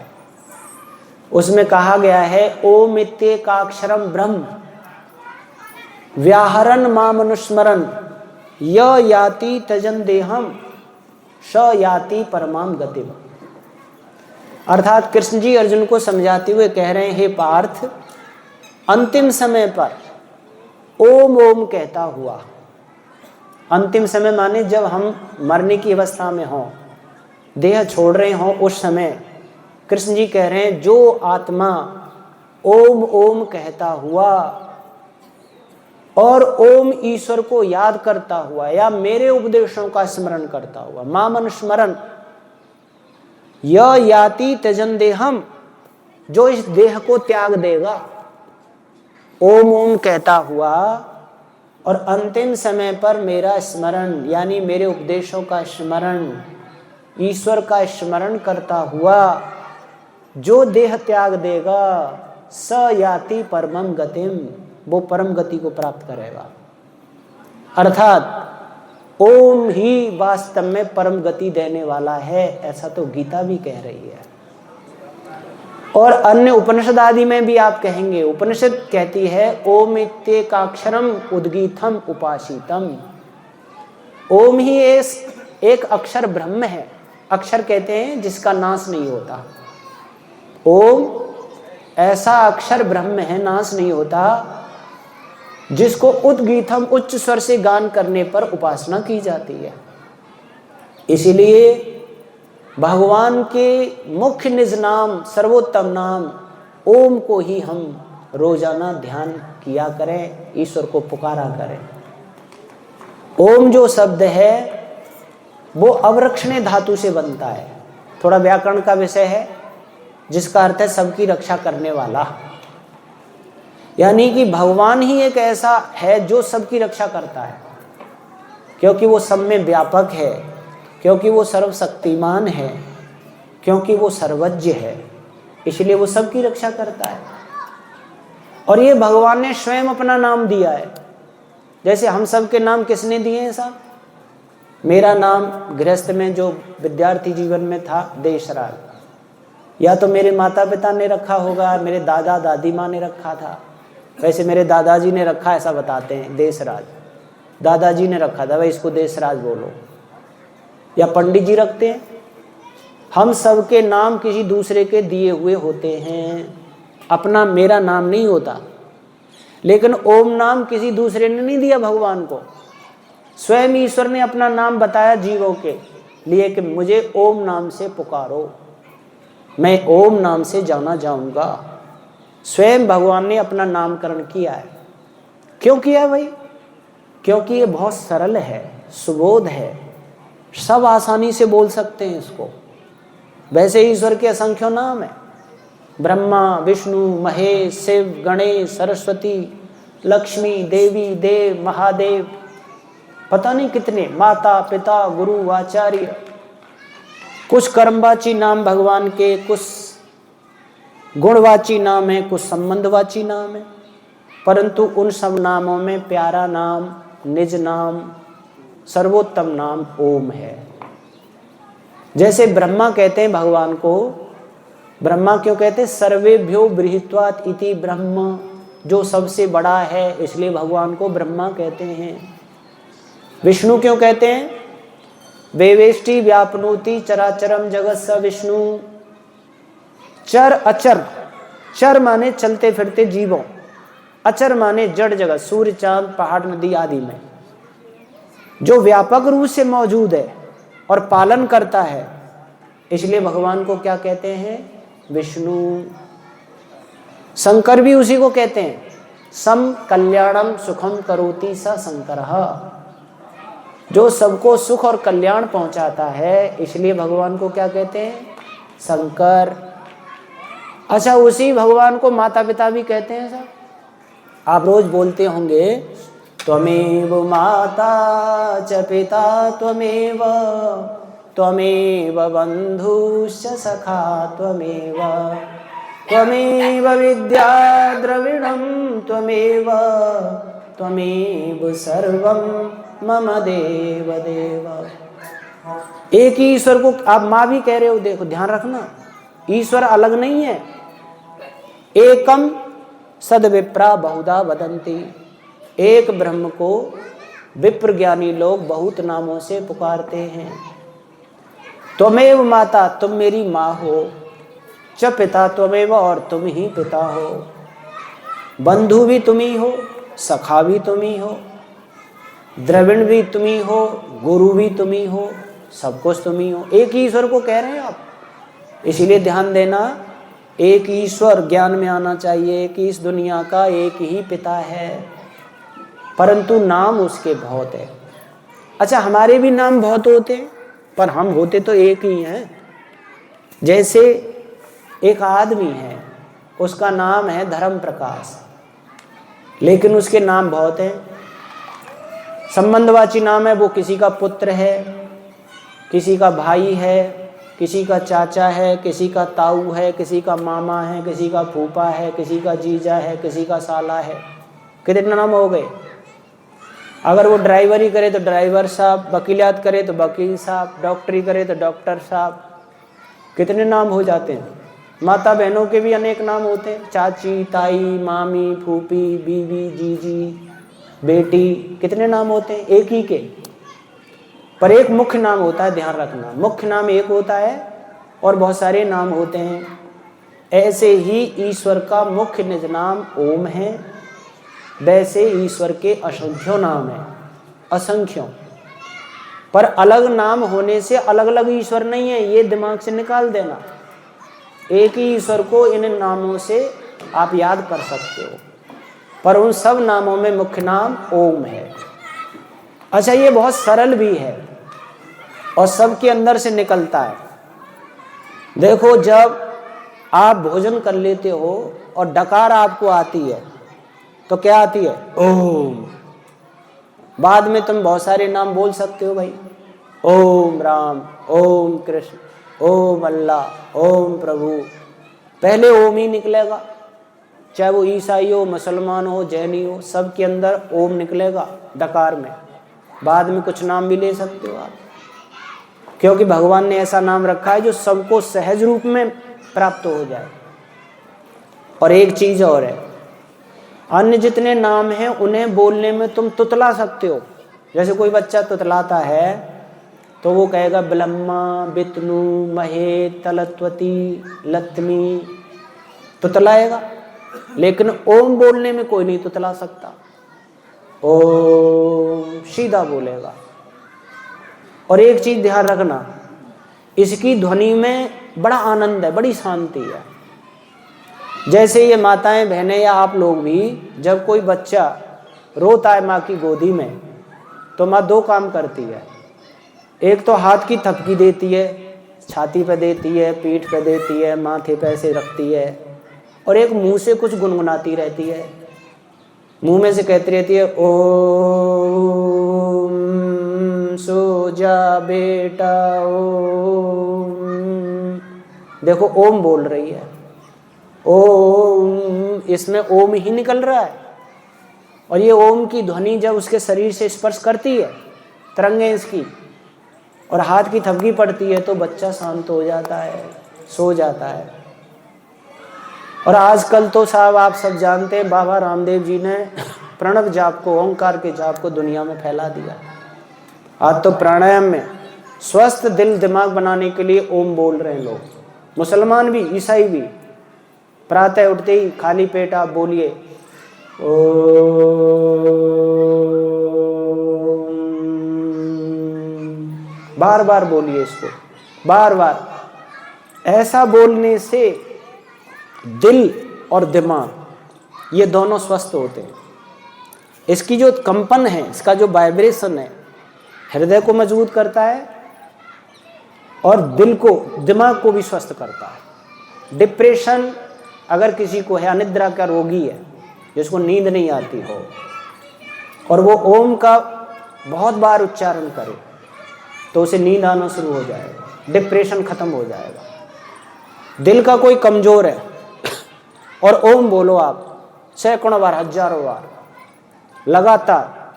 उसमें कहा गया है ओम इत्येकाक्षरम ब्रह्म व्याहरण मामनुस्मरन् य याति तजन देहम स याति परमाम गतिम। अर्थात कृष्ण जी अर्जुन को समझाते हुए कह रहे हैं, हे पार्थ, अंतिम समय पर ओम ओम कहता हुआ अंतिम समय माने जब हम मरने की अवस्था में हों, देह छोड़ रहे हों, उस समय कृष्ण जी कह रहे हैं जो आत्मा ओम ओम कहता हुआ और ओम ईश्वर को याद करता हुआ या मेरे उपदेशों का स्मरण करता हुआ, मामन स्मरण य याति त्यजन देहम, जो इस देह को त्याग देगा ओम ओम कहता हुआ और अंतिम समय पर मेरा स्मरण यानी मेरे उपदेशों का स्मरण, ईश्वर का स्मरण करता हुआ जो देह त्याग देगा स याति परमम गतिम, वो परम गति को प्राप्त करेगा। अर्थात ओम ही वास्तव में परम गति देने वाला है, ऐसा तो गीता भी कह रही है। और अन्य उपनिषद आदि में भी आप कहेंगे, उपनिषद कहती है ओम इत्येकाक्षरम उद्गीतम उपासितम, ओम ही एक अक्षर ब्रह्म है। अक्षर कहते हैं जिसका नाश नहीं होता। ओम ऐसा अक्षर ब्रह्म है, नाश नहीं होता, जिसको उद्गीतम उच्च स्वर से गान करने पर उपासना की जाती है। इसीलिए भगवान के मुख्य निज नाम सर्वोत्तम नाम ओम को ही हम रोजाना ध्यान किया करें, ईश्वर को पुकारा करें। ओम जो शब्द है वो अवरक्षणे धातु से बनता है, थोड़ा व्याकरण का विषय है, जिसका अर्थ है सबकी रक्षा करने वाला। यानी कि भगवान ही एक ऐसा है जो सबकी रक्षा करता है, क्योंकि वो सब में व्यापक है, क्योंकि वो सर्वशक्तिमान है, क्योंकि वो सर्वज्ञ है, इसलिए वो सबकी रक्षा करता है। और ये भगवान ने स्वयं अपना नाम दिया है। जैसे हम सब के नाम किसने दिए हैं साहब? मेरा नाम गृहस्थ में जो विद्यार्थी जीवन में था देशराज, या तो मेरे माता पिता ने रखा होगा, मेरे दादा दादी माँ ने रखा था। वैसे मेरे दादाजी ने रखा, ऐसा बताते हैं, देशराज। दादाजी ने रखा था, भाई इसको देशराज बोलो, या पंडित जी रखते हैं। हम सब के नाम किसी दूसरे के दिए हुए होते हैं, अपना मेरा नाम नहीं होता। लेकिन ओम नाम किसी दूसरे ने नहीं दिया भगवान को, स्वयं ईश्वर ने अपना नाम बताया जीवों के लिए कि मुझे ओम नाम से पुकारो, मैं ओम नाम से जाना जाऊंगा। स्वयं भगवान ने अपना नामकरण किया है। क्यों किया भाई? क्योंकि ये बहुत सरल है, सुबोध है, सब आसानी से बोल सकते हैं इसको। वैसे ईश्वर के असंख्यों नाम है, ब्रह्मा विष्णु महेश शिव गणेश सरस्वती लक्ष्मी देवी देव महादेव, पता नहीं कितने, माता पिता गुरु आचार्य। कुछ कर्मवाची नाम भगवान के, कुछ गुणवाची नाम है, कुछ संबंधवाची नाम है, परंतु उन सब नामों में प्यारा नाम, निज नाम, सर्वोत्तम नाम ओम है। जैसे ब्रह्मा कहते हैं भगवान को, ब्रह्मा क्यों कहते हैं? सर्वेभ्यो बृहत्वात् इति ब्रह्म, जो सबसे बड़ा है, इसलिए भगवान को ब्रह्मा कहते हैं। विष्णु क्यों कहते हैं? वेवेष्टि व्यापनोति चराचरम जगत स विष्णु। चर अचर, चर माने चलते फिरते जीवों, अचर माने जड़ जगत, सूर्य चांद पहाड़ नदी आदि में जो व्यापक रूप से मौजूद है और पालन करता है, इसलिए भगवान को क्या कहते हैं? विष्णु। शंकर भी उसी को कहते हैं, सम कल्याणम सुखम करोति स शंकरः, जो सबको सुख और कल्याण पहुंचाता है, इसलिए भगवान को क्या कहते हैं? शंकर। अच्छा, उसी भगवान को माता पिता भी कहते हैं सर। आप रोज बोलते होंगे त्वमेव माता च पिता त्वमेव, त्वमेव बंधुश्च सखा त्वमेव, त्वमेव विद्या द्रविणं त्वमेव, त्वमेव सर्वं मम देव देव। एक ही ईश्वर को आप माँ भी कह रहे हो, देखो ध्यान रखना, ईश्वर अलग नहीं है। एकम सद विप्रा बहुधा वदंती, एक ब्रह्म को विप्र ज्ञानी लोग बहुत नामों से पुकारते हैं। त्वमेव माता, तुम मेरी माँ हो, च पिता त्वमेव, और तुम ही पिता हो, बंधु भी तुम ही हो, सखा भी तुम ही हो। द्रविण भी तुम ही हो, गुरु भी तुम ही हो, सब कुछ तुम ही हो। एक ही ईश्वर को कह रहे हैं आप। इसीलिए ध्यान देना, एक ईश्वर ज्ञान में आना चाहिए कि इस दुनिया का एक ही पिता है, परंतु नाम उसके बहुत है। अच्छा, हमारे भी नाम बहुत होते हैं, पर हम होते तो एक ही हैं। जैसे एक आदमी है, उसका नाम है धर्म प्रकाश, लेकिन उसके नाम बहुत हैं। संबंधवाची नाम है, वो किसी का पुत्र है, किसी का भाई है, किसी का चाचा है, किसी का ताऊ है, किसी का मामा है, किसी का फूफा है, किसी का जीजा है, किसी का साला है। कितने नाम हो गए? अगर वो ड्राइवरी करे तो ड्राइवर साहब, वकीलियात करे तो वकील साहब, डॉक्टरी करे तो डॉक्टर साहब। कितने नाम हो जाते हैं। माता बहनों के भी अनेक नाम होते हैं, चाची, ताई, मामी, फूफी, बीवी, जीजी, बेटी। कितने नाम होते हैं एक ही के, पर एक मुख्य नाम होता है। ध्यान रखना, मुख्य नाम एक होता है और बहुत सारे नाम होते हैं। ऐसे ही ईश्वर का मुख्य निज नाम ओम है, वैसे ईश्वर के असंख्यों नाम हैं, असंख्यों। पर अलग नाम होने से अलग अलग ईश्वर नहीं है, ये दिमाग से निकाल देना। एक ही ईश्वर को इन नामों से आप याद कर सकते हो, पर उन सब नामों में मुख्य नाम ओम है। अच्छा, ये बहुत सरल भी है और सबके अंदर से निकलता है। देखो, जब आप भोजन कर लेते हो और डकार आपको आती है तो क्या आती है? ओम। बाद में तुम बहुत सारे नाम बोल सकते हो भाई, ओम राम, ओम कृष्ण, ओम अल्लाह, ओम प्रभु। पहले ओम ही निकलेगा, चाहे वो ईसाई हो, मुसलमान हो, जैनी हो, सबके अंदर ओम निकलेगा डकार में। बाद में कुछ नाम भी ले सकते हो आप, क्योंकि भगवान ने ऐसा नाम रखा है जो सबको सहज रूप में प्राप्त हो जाए। और एक चीज और है, अन्य जितने नाम हैं उन्हें बोलने में तुम तुतला सकते हो। जैसे कोई बच्चा तुतलाता है तो वो कहेगा ब्रह्मा, विष्णु, महे, तलत्वती, लक्ष्मी, तुतलाएगा। लेकिन ओम बोलने में कोई नहीं तुतला सकता, ओम सीधा बोलेगा। और एक चीज ध्यान रखना, इसकी ध्वनि में बड़ा आनंद है, बड़ी शांति है। जैसे ये माताएं बहनें या आप लोग भी, जब कोई बच्चा रोता है माँ की गोदी में, तो माँ दो काम करती है। एक तो हाथ की थपकी देती है, छाती पे देती है, पीठ पे देती है, माथे पे ऐसे रखती है, और एक मुंह से कुछ गुनगुनाती रहती है। मुंह में से कहती रहती है, ओम सो जा बेटा ओम। देखो, ओम बोल रही है, ओम, इसमें ओम ही निकल रहा है। और ये ओम की ध्वनि जब उसके शरीर से स्पर्श करती है, तरंगे इसकी, और हाथ की थपकी पड़ती है, तो बच्चा शांत हो जाता है, सो जाता है। और आजकल तो साहब आप सब जानते हैं, बाबा रामदेव जी ने प्रणव जाप को, ओंकार के जाप को दुनिया में फैला दिया। आज तो प्राणायाम में स्वस्थ दिल दिमाग बनाने के लिए ओम बोल रहे हैं लोग, मुसलमान भी, ईसाई भी। प्रातः उठते ही खाली पेट आप बोलिए ओम, बार बार बोलिए इसको, बार बार। ऐसा बोलने से दिल और दिमाग ये दोनों स्वस्थ होते हैं। इसकी जो कंपन है, इसका जो वाइब्रेशन है, हृदय को मजबूत करता है और दिल को, दिमाग को भी स्वस्थ करता है। डिप्रेशन अगर किसी को है, अनिद्रा का रोगी है, जिसको नींद नहीं आती हो, और वो ओम का बहुत बार उच्चारण करे, तो उसे नींद आना शुरू हो जाएगा, डिप्रेशन खत्म हो जाएगा। दिल का कोई कमजोर है और ओम बोलो आप सैकड़ों बार, हजारों बार, लगातार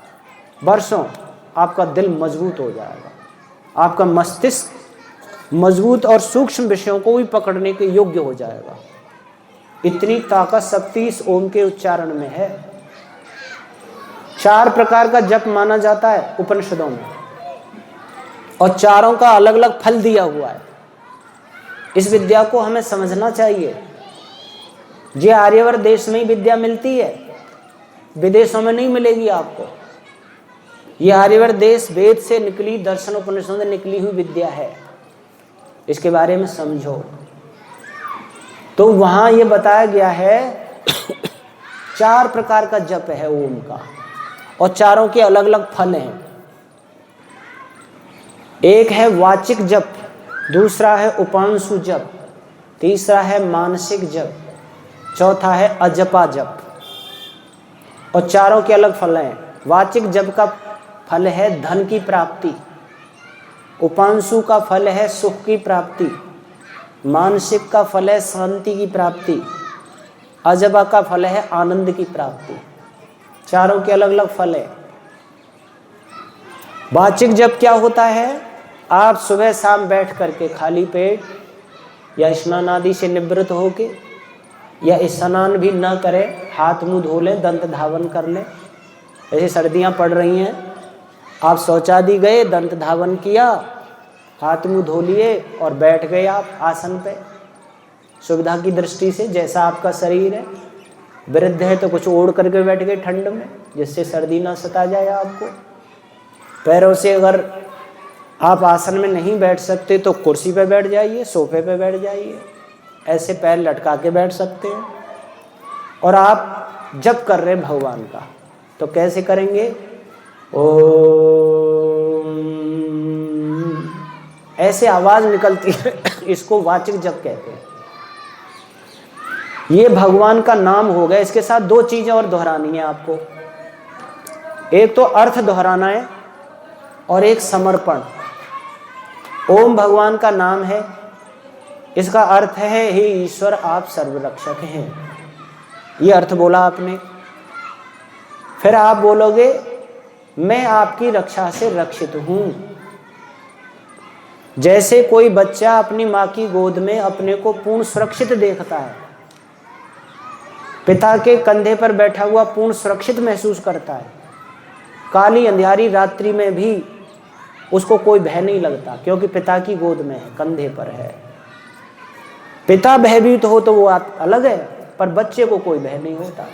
वर्षों, आपका दिल मजबूत हो जाएगा। आपका मस्तिष्क मजबूत और सूक्ष्म विषयों को भी पकड़ने के योग्य हो जाएगा। इतनी ताकत शक्ति इस ओम के उच्चारण में है। 4 प्रकार का जप माना जाता है उपनिषदों में, और चारों का अलग अलग फल दिया हुआ है। इस विद्या को हमें समझना चाहिए। ये आर्यवर्त देश में ही विद्या मिलती है, विदेशों में नहीं मिलेगी आपको। ये आर्यवर्त देश वेद से निकली, दर्शन उपनिषदों से निकली हुई विद्या है, इसके बारे में समझो। तो वहां ये बताया गया है 4 प्रकार का जप है ओम का, और चारों के अलग अलग फल हैं। एक है वाचिक जप, दूसरा है उपांशु जप, तीसरा है मानसिक जप, चौथा है अजपा जप, और चारों के अलग फल हैं। वाचिक जप का फल है धन की प्राप्ति, उपांशु का फल है सुख की प्राप्ति, मानसिक का फल है शांति की प्राप्ति, अजबा का फल है आनंद की प्राप्ति। चारों के अलग अलग फल है। वाचिक जप क्या होता है? आप सुबह शाम बैठ करके खाली पेट या स्नान आदि से निवृत्त होके, या स्नान भी न करें, हाथ मुंह धो लें, दंत धावन कर लें। जैसे सर्दियां पड़ रही हैं, आप शौचादि गए, दंत धावन किया, हाथ मुंह धो लिए और बैठ गए आप आसन पे, सुविधा की दृष्टि से, जैसा आपका शरीर है। वृद्ध है तो कुछ ओढ़ करके बैठ गए ठंड में, जिससे सर्दी ना सता जाए आपको। पैरों से अगर आप आसन में नहीं बैठ सकते तो कुर्सी पे बैठ जाइए, सोफे पे बैठ जाइए, ऐसे पैर लटका के बैठ सकते हैं। और आप जप कर रहे हैं भगवान का, तो कैसे करेंगे? ओम, ऐसे आवाज निकलती है, इसको वाचिक जप कहते हैं। ये भगवान का नाम हो गया। इसके साथ 2 चीजें और दोहरानी है आपको। एक तो अर्थ दोहराना है और एक समर्पण। ओम भगवान का नाम है, इसका अर्थ है हे ईश्वर आप सर्वरक्षक हैं, ये अर्थ बोला आपने। फिर आप बोलोगे मैं आपकी रक्षा से रक्षित हूं। जैसे कोई बच्चा अपनी माँ की गोद में अपने को पूर्ण सुरक्षित देखता है, पिता के कंधे पर बैठा हुआ पूर्ण सुरक्षित महसूस करता है, काली अंधियारी रात्रि में भी उसको कोई भय नहीं लगता, क्योंकि पिता की गोद में है, कंधे पर है। पिता भयभीत हो तो वो अलग है, पर बच्चे को कोई भय नहीं होता,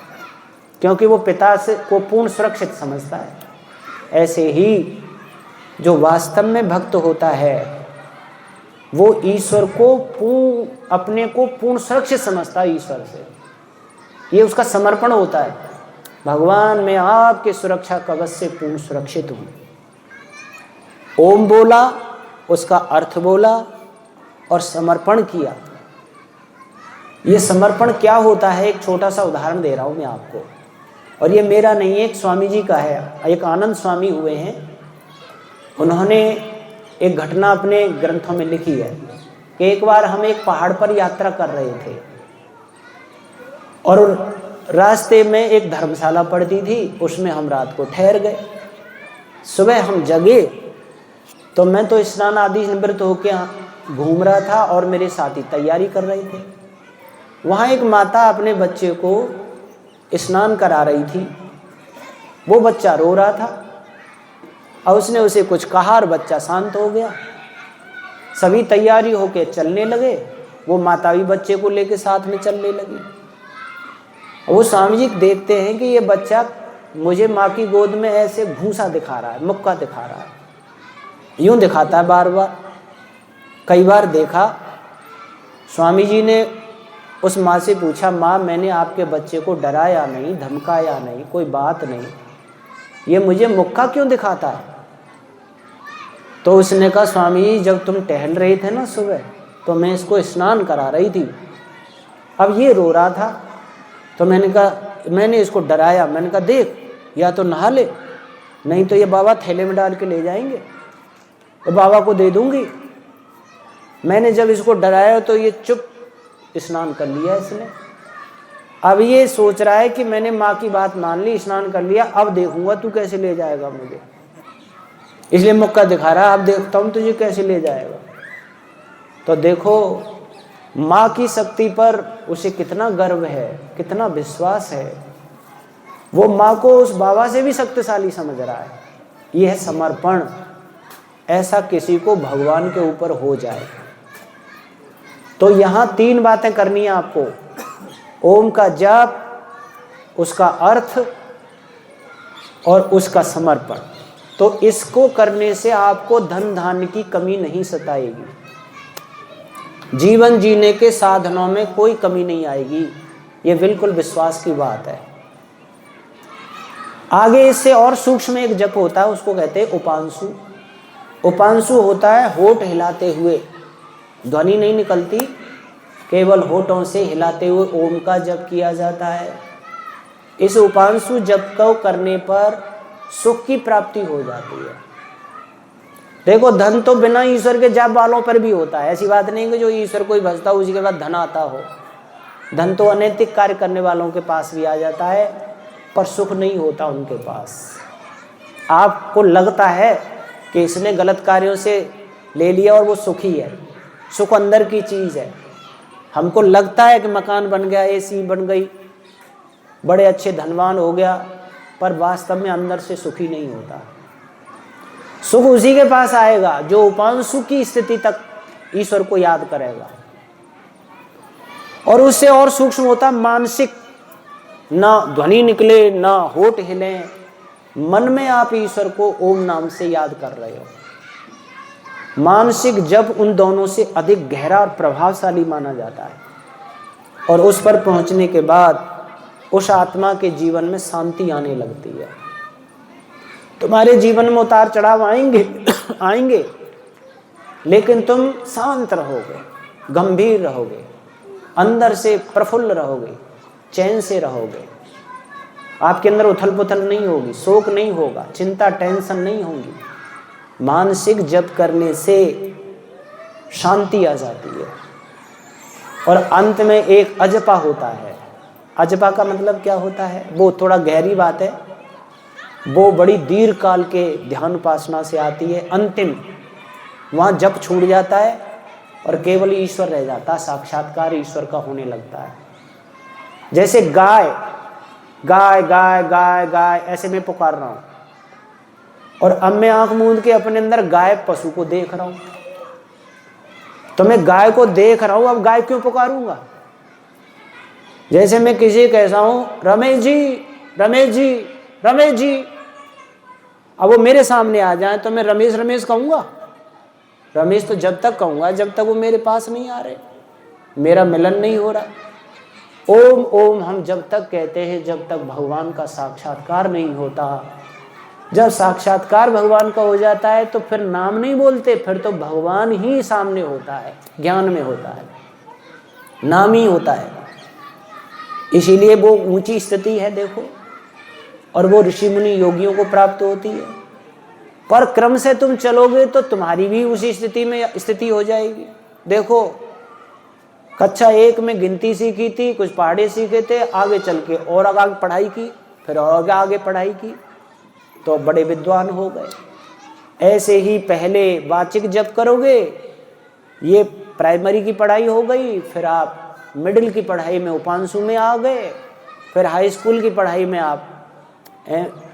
क्योंकि वो पिता से को पूर्ण सुरक्षित समझता है। ऐसे ही जो वास्तव में भक्त होता है वो ईश्वर को अपने को पूर्ण सुरक्षित समझता है ईश्वर से। ये उसका समर्पण होता है, भगवान मैं आपके सुरक्षा कवच से पूर्ण सुरक्षित हूँ। ओम बोला, उसका अर्थ बोला और समर्पण किया। ये समर्पण क्या होता है, एक छोटा सा उदाहरण दे रहा हूँ मैं आपको, और ये मेरा नहीं है, एक स्वामी जी का है। एक आनंद स्वामी हुए हैं, उन्होंने एक घटना अपने ग्रंथों में लिखी है कि एक बार हम एक पहाड़ पर यात्रा कर रहे थे और रास्ते में एक धर्मशाला पड़ती थी, उसमें हम रात को ठहर गए। सुबह हम जगे तो मैं तो स्नान आदि निवृत्त होकर घूम रहा था और मेरे साथी तैयारी कर रहे थे। वहाँ एक माता अपने बच्चे को स्नान करा रही थी। वो बच्चा रो रहा था और उसने उसे कुछ कहा और बच्चा शांत हो गया। सभी तैयारी होके चलने लगे, वो माता भी बच्चे को लेके साथ में चलने लगी। वो स्वामी जी देखते हैं कि ये बच्चा मुझे माँ की गोद में ऐसे घूंसा दिखा रहा है, मुक्का दिखा रहा है, यूं दिखाता है बार बार। कई बार देखा। स्वामी जी ने उस माँ से पूछा, माँ मैंने आपके बच्चे को डराया नहीं, धमकाया नहीं, कोई बात नहीं, ये मुझे मुक्का क्यों दिखाता है? तो उसने कहा, स्वामी जी जब तुम टहल रहे थे ना सुबह, तो मैं इसको स्नान करा रही थी, अब ये रो रहा था तो मैंने कहा, मैंने इसको डराया, मैंने कहा देख या तो नहा ले, नहीं तो ये बाबा थैले में डाल के ले जाएंगे, तो बाबा को दे दूंगी। मैंने जब इसको डराया तो ये चुप स्नान कर लिया इसने। अब ये सोच रहा है कि मैंने माँ की बात मान ली, स्नान कर लिया, अब देखूंगा तू कैसे ले जाएगा मुझे, इसलिए मौका दिखा रहा है, अब देखता हूँ तुझे कैसे ले जाएगा। तो देखो माँ की शक्ति पर उसे कितना गर्व है, कितना विश्वास है। वो माँ को उस बाबा से भी शक्तिशाली समझ रहा है। यह है समर्पण। ऐसा किसी को भगवान के ऊपर हो जाए। तो यहाँ 3 बातें करनी है आपको, ओम का जाप, उसका अर्थ और उसका समर्पण। तो इसको करने से आपको धन धान्य की कमी नहीं सताएगी, जीवन जीने के साधनों में कोई कमी नहीं आएगी। ये बिल्कुल विश्वास की बात है। आगे इससे और सूक्ष्म एक जप होता है, उसको कहते हैं उपांशु। उपांशु होता है होठ हिलाते हुए, ध्वनि नहीं निकलती, केवल होठों से हिलाते हुए ओम का जप किया जाता है। इस उपांशु जप को करने पर सुख की प्राप्ति हो जाती है। देखो धन तो बिना ईश्वर के जाप वालों पर भी होता है, ऐसी बात नहीं कि जो ईश्वर को ही भजता हो उसी के बाद धन आता हो। धन तो अनैतिक कार्य करने वालों के पास भी आ जाता है, पर सुख नहीं होता उनके पास। आपको लगता है कि इसने गलत कार्यों से ले लिया और वो सुखी है, सुख अंदर की चीज है। हमको लगता है कि मकान बन गया, एसी बन गई, बड़े अच्छे धनवान हो गया, पर वास्तव में अंदर से सुखी नहीं होता। सुख उसी के पास आएगा जो उपांशु की स्थिति तक ईश्वर को याद करेगा। और उससे और सूक्ष्म होता मानसिक, ना ध्वनि निकले ना होठ हिले, मन में आप ईश्वर को ओम नाम से याद कर रहे हो। मानसिक जप उन दोनों से अधिक गहरा और प्रभावशाली माना जाता है। और उस पर पहुंचने के बाद उस आत्मा के जीवन में शांति आने लगती है। तुम्हारे जीवन में उतार चढ़ाव आएंगे लेकिन तुम शांत रहोगे, गंभीर रहोगे, अंदर से प्रफुल्ल रहोगे, चैन से रहोगे। आपके अंदर उथल पुथल नहीं होगी, शोक नहीं होगा, चिंता टेंशन नहीं होगी। मानसिक जप करने से शांति आ जाती है। और अंत में एक अजपा होता है। अजपा का मतलब क्या होता है? वो थोड़ा गहरी बात है, वो बड़ी दीर्घ काल के ध्यान उपासना से आती है। अंतिम वहाँ जप छूट जाता है और केवल ईश्वर रह जाता है, साक्षात्कार ईश्वर का होने लगता है। जैसे गाय गाय गाय गाय गाय ऐसे मैं पुकार रहा हूँ, और अब मैं आंख मूंद के अपने अंदर गाय पशु को देख रहा हूँ। तो मैं गाय को देख रहा हूँ, अब गाय क्यों पुकारूंगा? जैसे मैं किसी कैसा हूं, रमेश जी रमेश जी रमेश जी, अब वो मेरे सामने आ जाए तो मैं रमेश रमेश कहूंगा? रमेश तो जब तक कहूंगा जब तक वो मेरे पास नहीं आ रहे, मेरा मिलन नहीं हो रहा। ओम ओम हम जब तक कहते हैं जब तक भगवान का साक्षात्कार नहीं होता। जब साक्षात्कार भगवान का हो जाता है तो फिर नाम नहीं बोलते, फिर तो भगवान ही सामने होता है, ज्ञान में होता है, नाम ही होता है। इसीलिए वो ऊंची स्थिति है देखो, और वो ऋषि मुनि योगियों को प्राप्त होती है। पर क्रम से तुम चलोगे तो तुम्हारी भी उसी स्थिति में स्थिति हो जाएगी। देखो कक्षा 1 में गिनती सीखी थी, कुछ पहाड़े सीखे थे, आगे चल के और आगे पढ़ाई की, फिर और आगे पढ़ाई की तो बड़े विद्वान हो गए। ऐसे ही पहले वाचिक जप करोगे, ये प्राइमरी की पढ़ाई हो गई, फिर आप मिडिल की पढ़ाई में उपांशु में आ गए, फिर हाई स्कूल की पढ़ाई में आप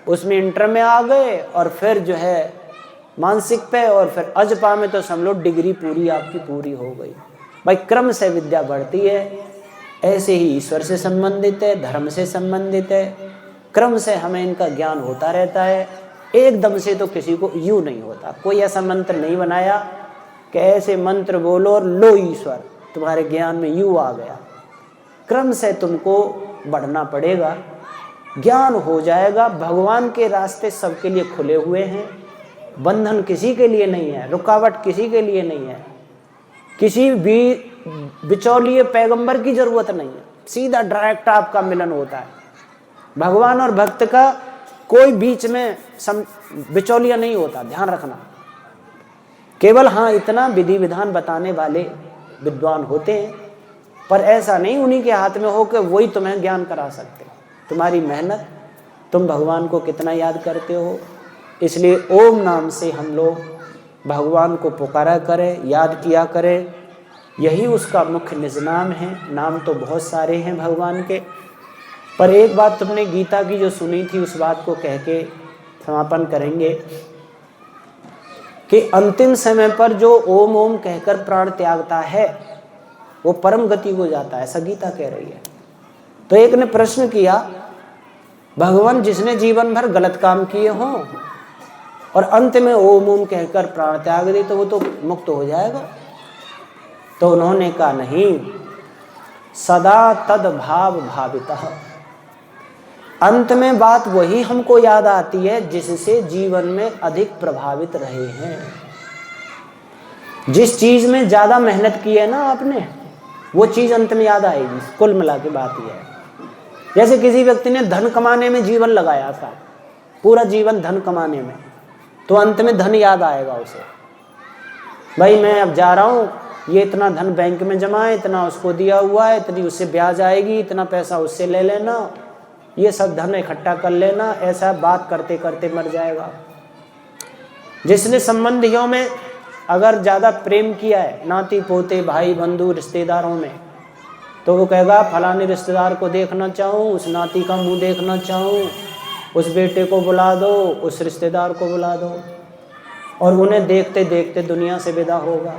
उसमें इंटर में आ गए, और फिर जो है मानसिक पे, और फिर अजपा में तो समझ लो डिग्री पूरी आपकी पूरी हो गई। भाई क्रम से विद्या बढ़ती है। ऐसे ही ईश्वर से संबंधित है, धर्म से संबंधित है, क्रम से हमें इनका ज्ञान होता रहता है। एकदम से तो किसी को यूं नहीं होता। कोई ऐसा मंत्र नहीं बनाया कि ऐसे मंत्र बोलो और लो ईश्वर तुम्हारे ज्ञान में यूं आ गया। क्रम से तुमको बढ़ना पड़ेगा, ज्ञान हो जाएगा। भगवान के रास्ते सबके लिए खुले हुए हैं, बंधन किसी के लिए नहीं है, रुकावट किसी के लिए नहीं है, किसी भी बिचौलिए पैगंबर की जरूरत नहीं है, सीधा डायरेक्ट आपका मिलन होता है। भगवान और भक्त का कोई बीच में बिचौलिया नहीं होता, ध्यान रखना। केवल हाँ इतना विधि विधान बताने वाले विद्वान होते हैं, पर ऐसा नहीं उन्हीं के हाथ में हो कि वही तुम्हें ज्ञान करा सकते। तुम्हारी मेहनत, तुम भगवान को कितना याद करते हो। इसलिए ओम नाम से हम लोग भगवान को पुकारा करें, याद किया करें, यही उसका मुख्य निज नाम है। नाम तो बहुत सारे हैं भगवान के, पर एक बात तुमने गीता की जो सुनी थी उस बात को कह के समापन करेंगे कि अंतिम समय पर जो ओम ओम कहकर प्राण त्यागता है वो परम गति को जाता है, ऐसा गीता कह रही है। तो एक ने प्रश्न किया, भगवान जिसने जीवन भर गलत काम किए हों और अंत में ओम ओम कहकर प्राण त्याग दे तो वो तो मुक्त हो जाएगा। तो उन्होंने कहा नहीं, सदा तद भाव भावितः। अंत में बात वही हमको याद आती है जिससे जीवन में अधिक प्रभावित रहे हैं। जिस चीज में ज्यादा मेहनत की है ना आपने, वो चीज अंत में याद आएगी। कुल मिला के बात यह है, जैसे किसी व्यक्ति ने धन कमाने में जीवन लगाया था, पूरा जीवन धन कमाने में, तो अंत में धन याद आएगा उसे। भाई मैं अब जा रहा हूँ, ये इतना धन बैंक में जमा है, इतना उसको दिया हुआ है, इतनी उससे ब्याज आएगी, इतना पैसा उससे ले लेना, ये सब धन इकट्ठा कर लेना, ऐसा बात करते करते मर जाएगा। जिसने संबंधियों में अगर ज़्यादा प्रेम किया है, नाती पोते भाई बंधु रिश्तेदारों में, तो वो कहेगा फलाने रिश्तेदार को देखना चाहूँ, उस नाती का मुंह देखना चाहूँ, उस बेटे को बुला दो, उस रिश्तेदार को बुला दो, और उन्हें देखते देखते दुनिया से विदा होगा।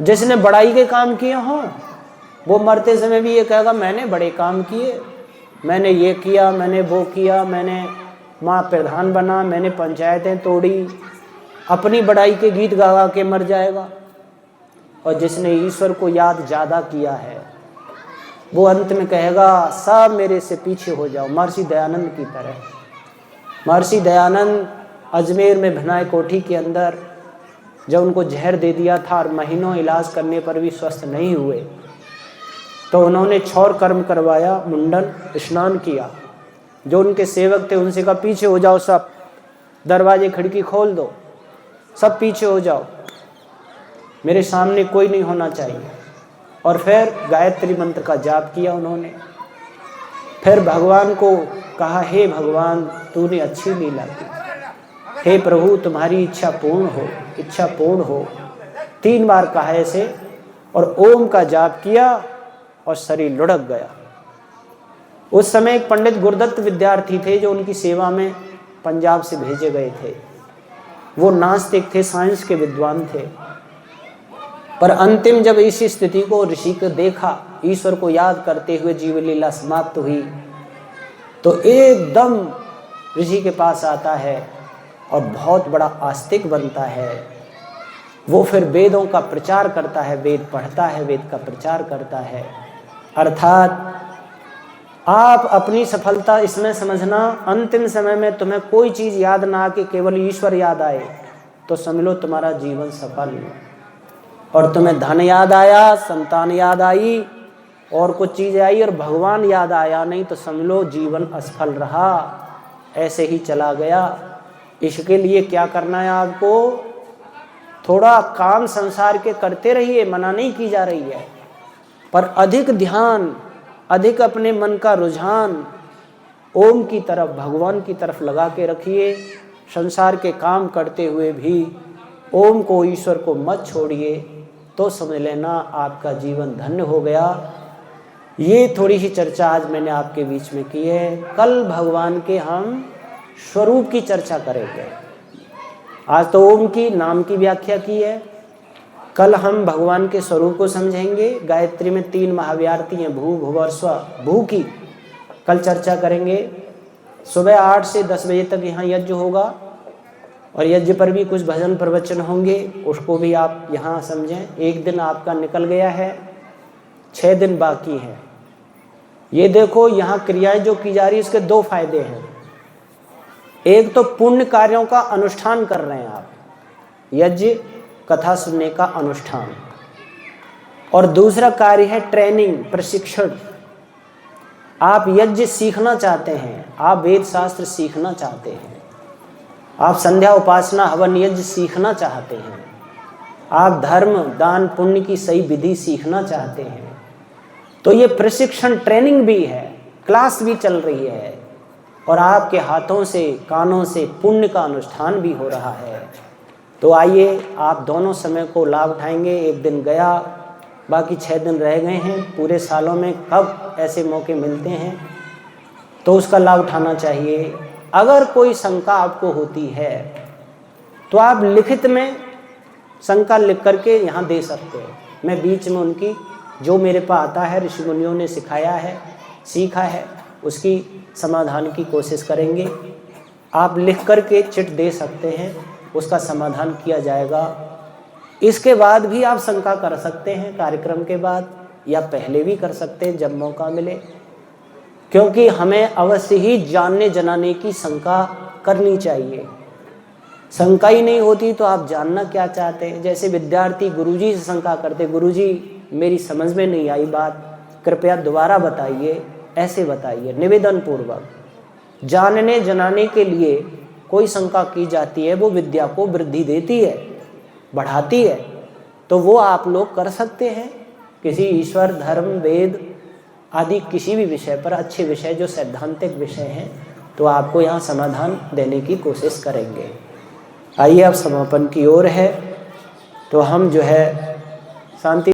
जिसने बड़ाई के काम किए हों, वो मरते समय भी ये कहेगा मैंने बड़े काम किए, मैंने ये किया, मैंने वो किया, मैंने माँ प्रधान बना, मैंने पंचायतें तोड़ी, अपनी बड़ाई के गीत गा गा के मर जाएगा। और जिसने ईश्वर को याद ज़्यादा किया है, वो अंत में कहेगा सब मेरे से पीछे हो जाओ, महर्षि दयानंद की तरह। महर्षि दयानंद अजमेर में भनाई कोठी के अंदर जब उनको जहर दे दिया था और महीनों इलाज करने पर भी स्वस्थ नहीं हुए, तो उन्होंने क्षौर कर्म करवाया, मुंडन स्नान किया। जो उनके सेवक थे उनसे कहा पीछे हो जाओ, सब दरवाजे खिड़की खोल दो, सब पीछे हो जाओ, मेरे सामने कोई नहीं होना चाहिए। और फिर गायत्री मंत्र का जाप किया उन्होंने। फिर भगवान को कहा हे भगवान तूने अच्छी लीला की, हे प्रभु तुम्हारी इच्छा पूर्ण हो, इच्छा पूर्ण हो। 3 बार कहा ऐसे, और ओम का जाप किया और शरीर लुढ़क गया। उस समय एक पंडित गुरुदत्त विद्यार्थी थे जो उनकी सेवा में पंजाब से भेजे गए थे। वो नास्तिक थे, साइंस के विद्वान थे, पर अंतिम जब इस स्थिति को ऋषि को देखा, ईश्वर को याद करते हुए जीवन लीला समाप्त हुई, तो एकदम ऋषि के पास आता है और बहुत बड़ा आस्तिक बनता है। वो फिर वेदों का प्रचार करता है, वेद पढ़ता है, वेद का प्रचार करता है। अर्थात आप अपनी सफलता इसमें समझना, अंतिम समय में तुम्हें कोई चीज़ याद ना आके केवल ईश्वर याद आए तो समझ लो तुम्हारा जीवन सफल हुआ। और तुम्हें धन याद आया, संतान याद आई, और कुछ चीज़ें आई और भगवान याद आया नहीं, तो समझ लो जीवन असफल रहा, ऐसे ही चला गया। इसके लिए क्या करना है आपको, थोड़ा काम संसार के करते रहिए, मना नहीं की जा रही है, पर अधिक ध्यान, अधिक अपने मन का रुझान ओम की तरफ, भगवान की तरफ लगा के रखिए। संसार के काम करते हुए भी ओम को, ईश्वर को मत छोड़िए, तो समझ लेना आपका जीवन धन्य हो गया। ये थोड़ी सी चर्चा आज मैंने आपके बीच में की है। कल भगवान के हम स्वरूप की चर्चा करेंगे। आज तो ओम की नाम की व्याख्या की है, कल हम भगवान के स्वरूप को समझेंगे। गायत्री में 3 महाव्यार्ति हैं, भू भुव स्व। भू की कल चर्चा करेंगे। सुबह 8 से 10 बजे तक यहाँ यज्ञ होगा, और यज्ञ पर भी कुछ भजन प्रवचन होंगे, उसको भी आप यहाँ समझें। एक दिन आपका निकल गया है, 6 दिन बाकी हैं। ये देखो यहाँ क्रियाएं जो की जा रही है, इसके 2 फायदे हैं। एक तो पुण्य कार्यों का अनुष्ठान कर रहे हैं आप, यज्ञ कथा सुनने का अनुष्ठान, और दूसरा कार्य है ट्रेनिंग, प्रशिक्षण। आप यज्ञ सीखना चाहते हैं, आप वेद शास्त्र सीखना चाहते हैं, आप संध्या उपासना हवन यज्ञ सीखना चाहते हैं, आप धर्म दान पुण्य की सही विधि सीखना चाहते हैं, तो ये प्रशिक्षण ट्रेनिंग भी है, क्लास भी चल रही है, और आपके हाथों से कानों से पुण्य का अनुष्ठान भी हो रहा है। तो आइए आप दोनों समय को लाभ उठाएंगे। एक दिन गया, बाकी 6 दिन रह गए हैं। पूरे सालों में कब ऐसे मौके मिलते हैं, तो उसका लाभ उठाना चाहिए। अगर कोई शंका आपको होती है तो आप लिखित में शंका लिख करके यहाँ दे सकते हैं। मैं बीच में उनकी, जो मेरे पास आता है, ऋषि मुनियों ने सिखाया है, सीखा है, उसकी समाधान की कोशिश करेंगे। आप लिख कर के चिट दे सकते हैं, उसका समाधान किया जाएगा। इसके बाद भी आप शंका कर सकते हैं कार्यक्रम के बाद, या पहले भी कर सकते हैं जब मौका मिले, क्योंकि हमें अवश्य ही जानने जनाने की शंका करनी चाहिए। शंका ही नहीं होती तो आप जानना क्या चाहते हैं। जैसे विद्यार्थी गुरुजी से शंका करते, गुरुजी मेरी समझ में नहीं आई बात, कृपया दोबारा बताइए, ऐसे बताइए। निवेदन पूर्वक जानने जनाने के लिए कोई शंका की जाती है, वो विद्या को वृद्धि देती है, बढ़ाती है। तो वो आप लोग कर सकते हैं किसी ईश्वर, धर्म, वेद आदि किसी भी विषय पर, अच्छे विषय जो सैद्धांतिक विषय हैं, तो आपको यहाँ समाधान देने की कोशिश करेंगे। आइए अब समापन की ओर है, तो हम जो है शांति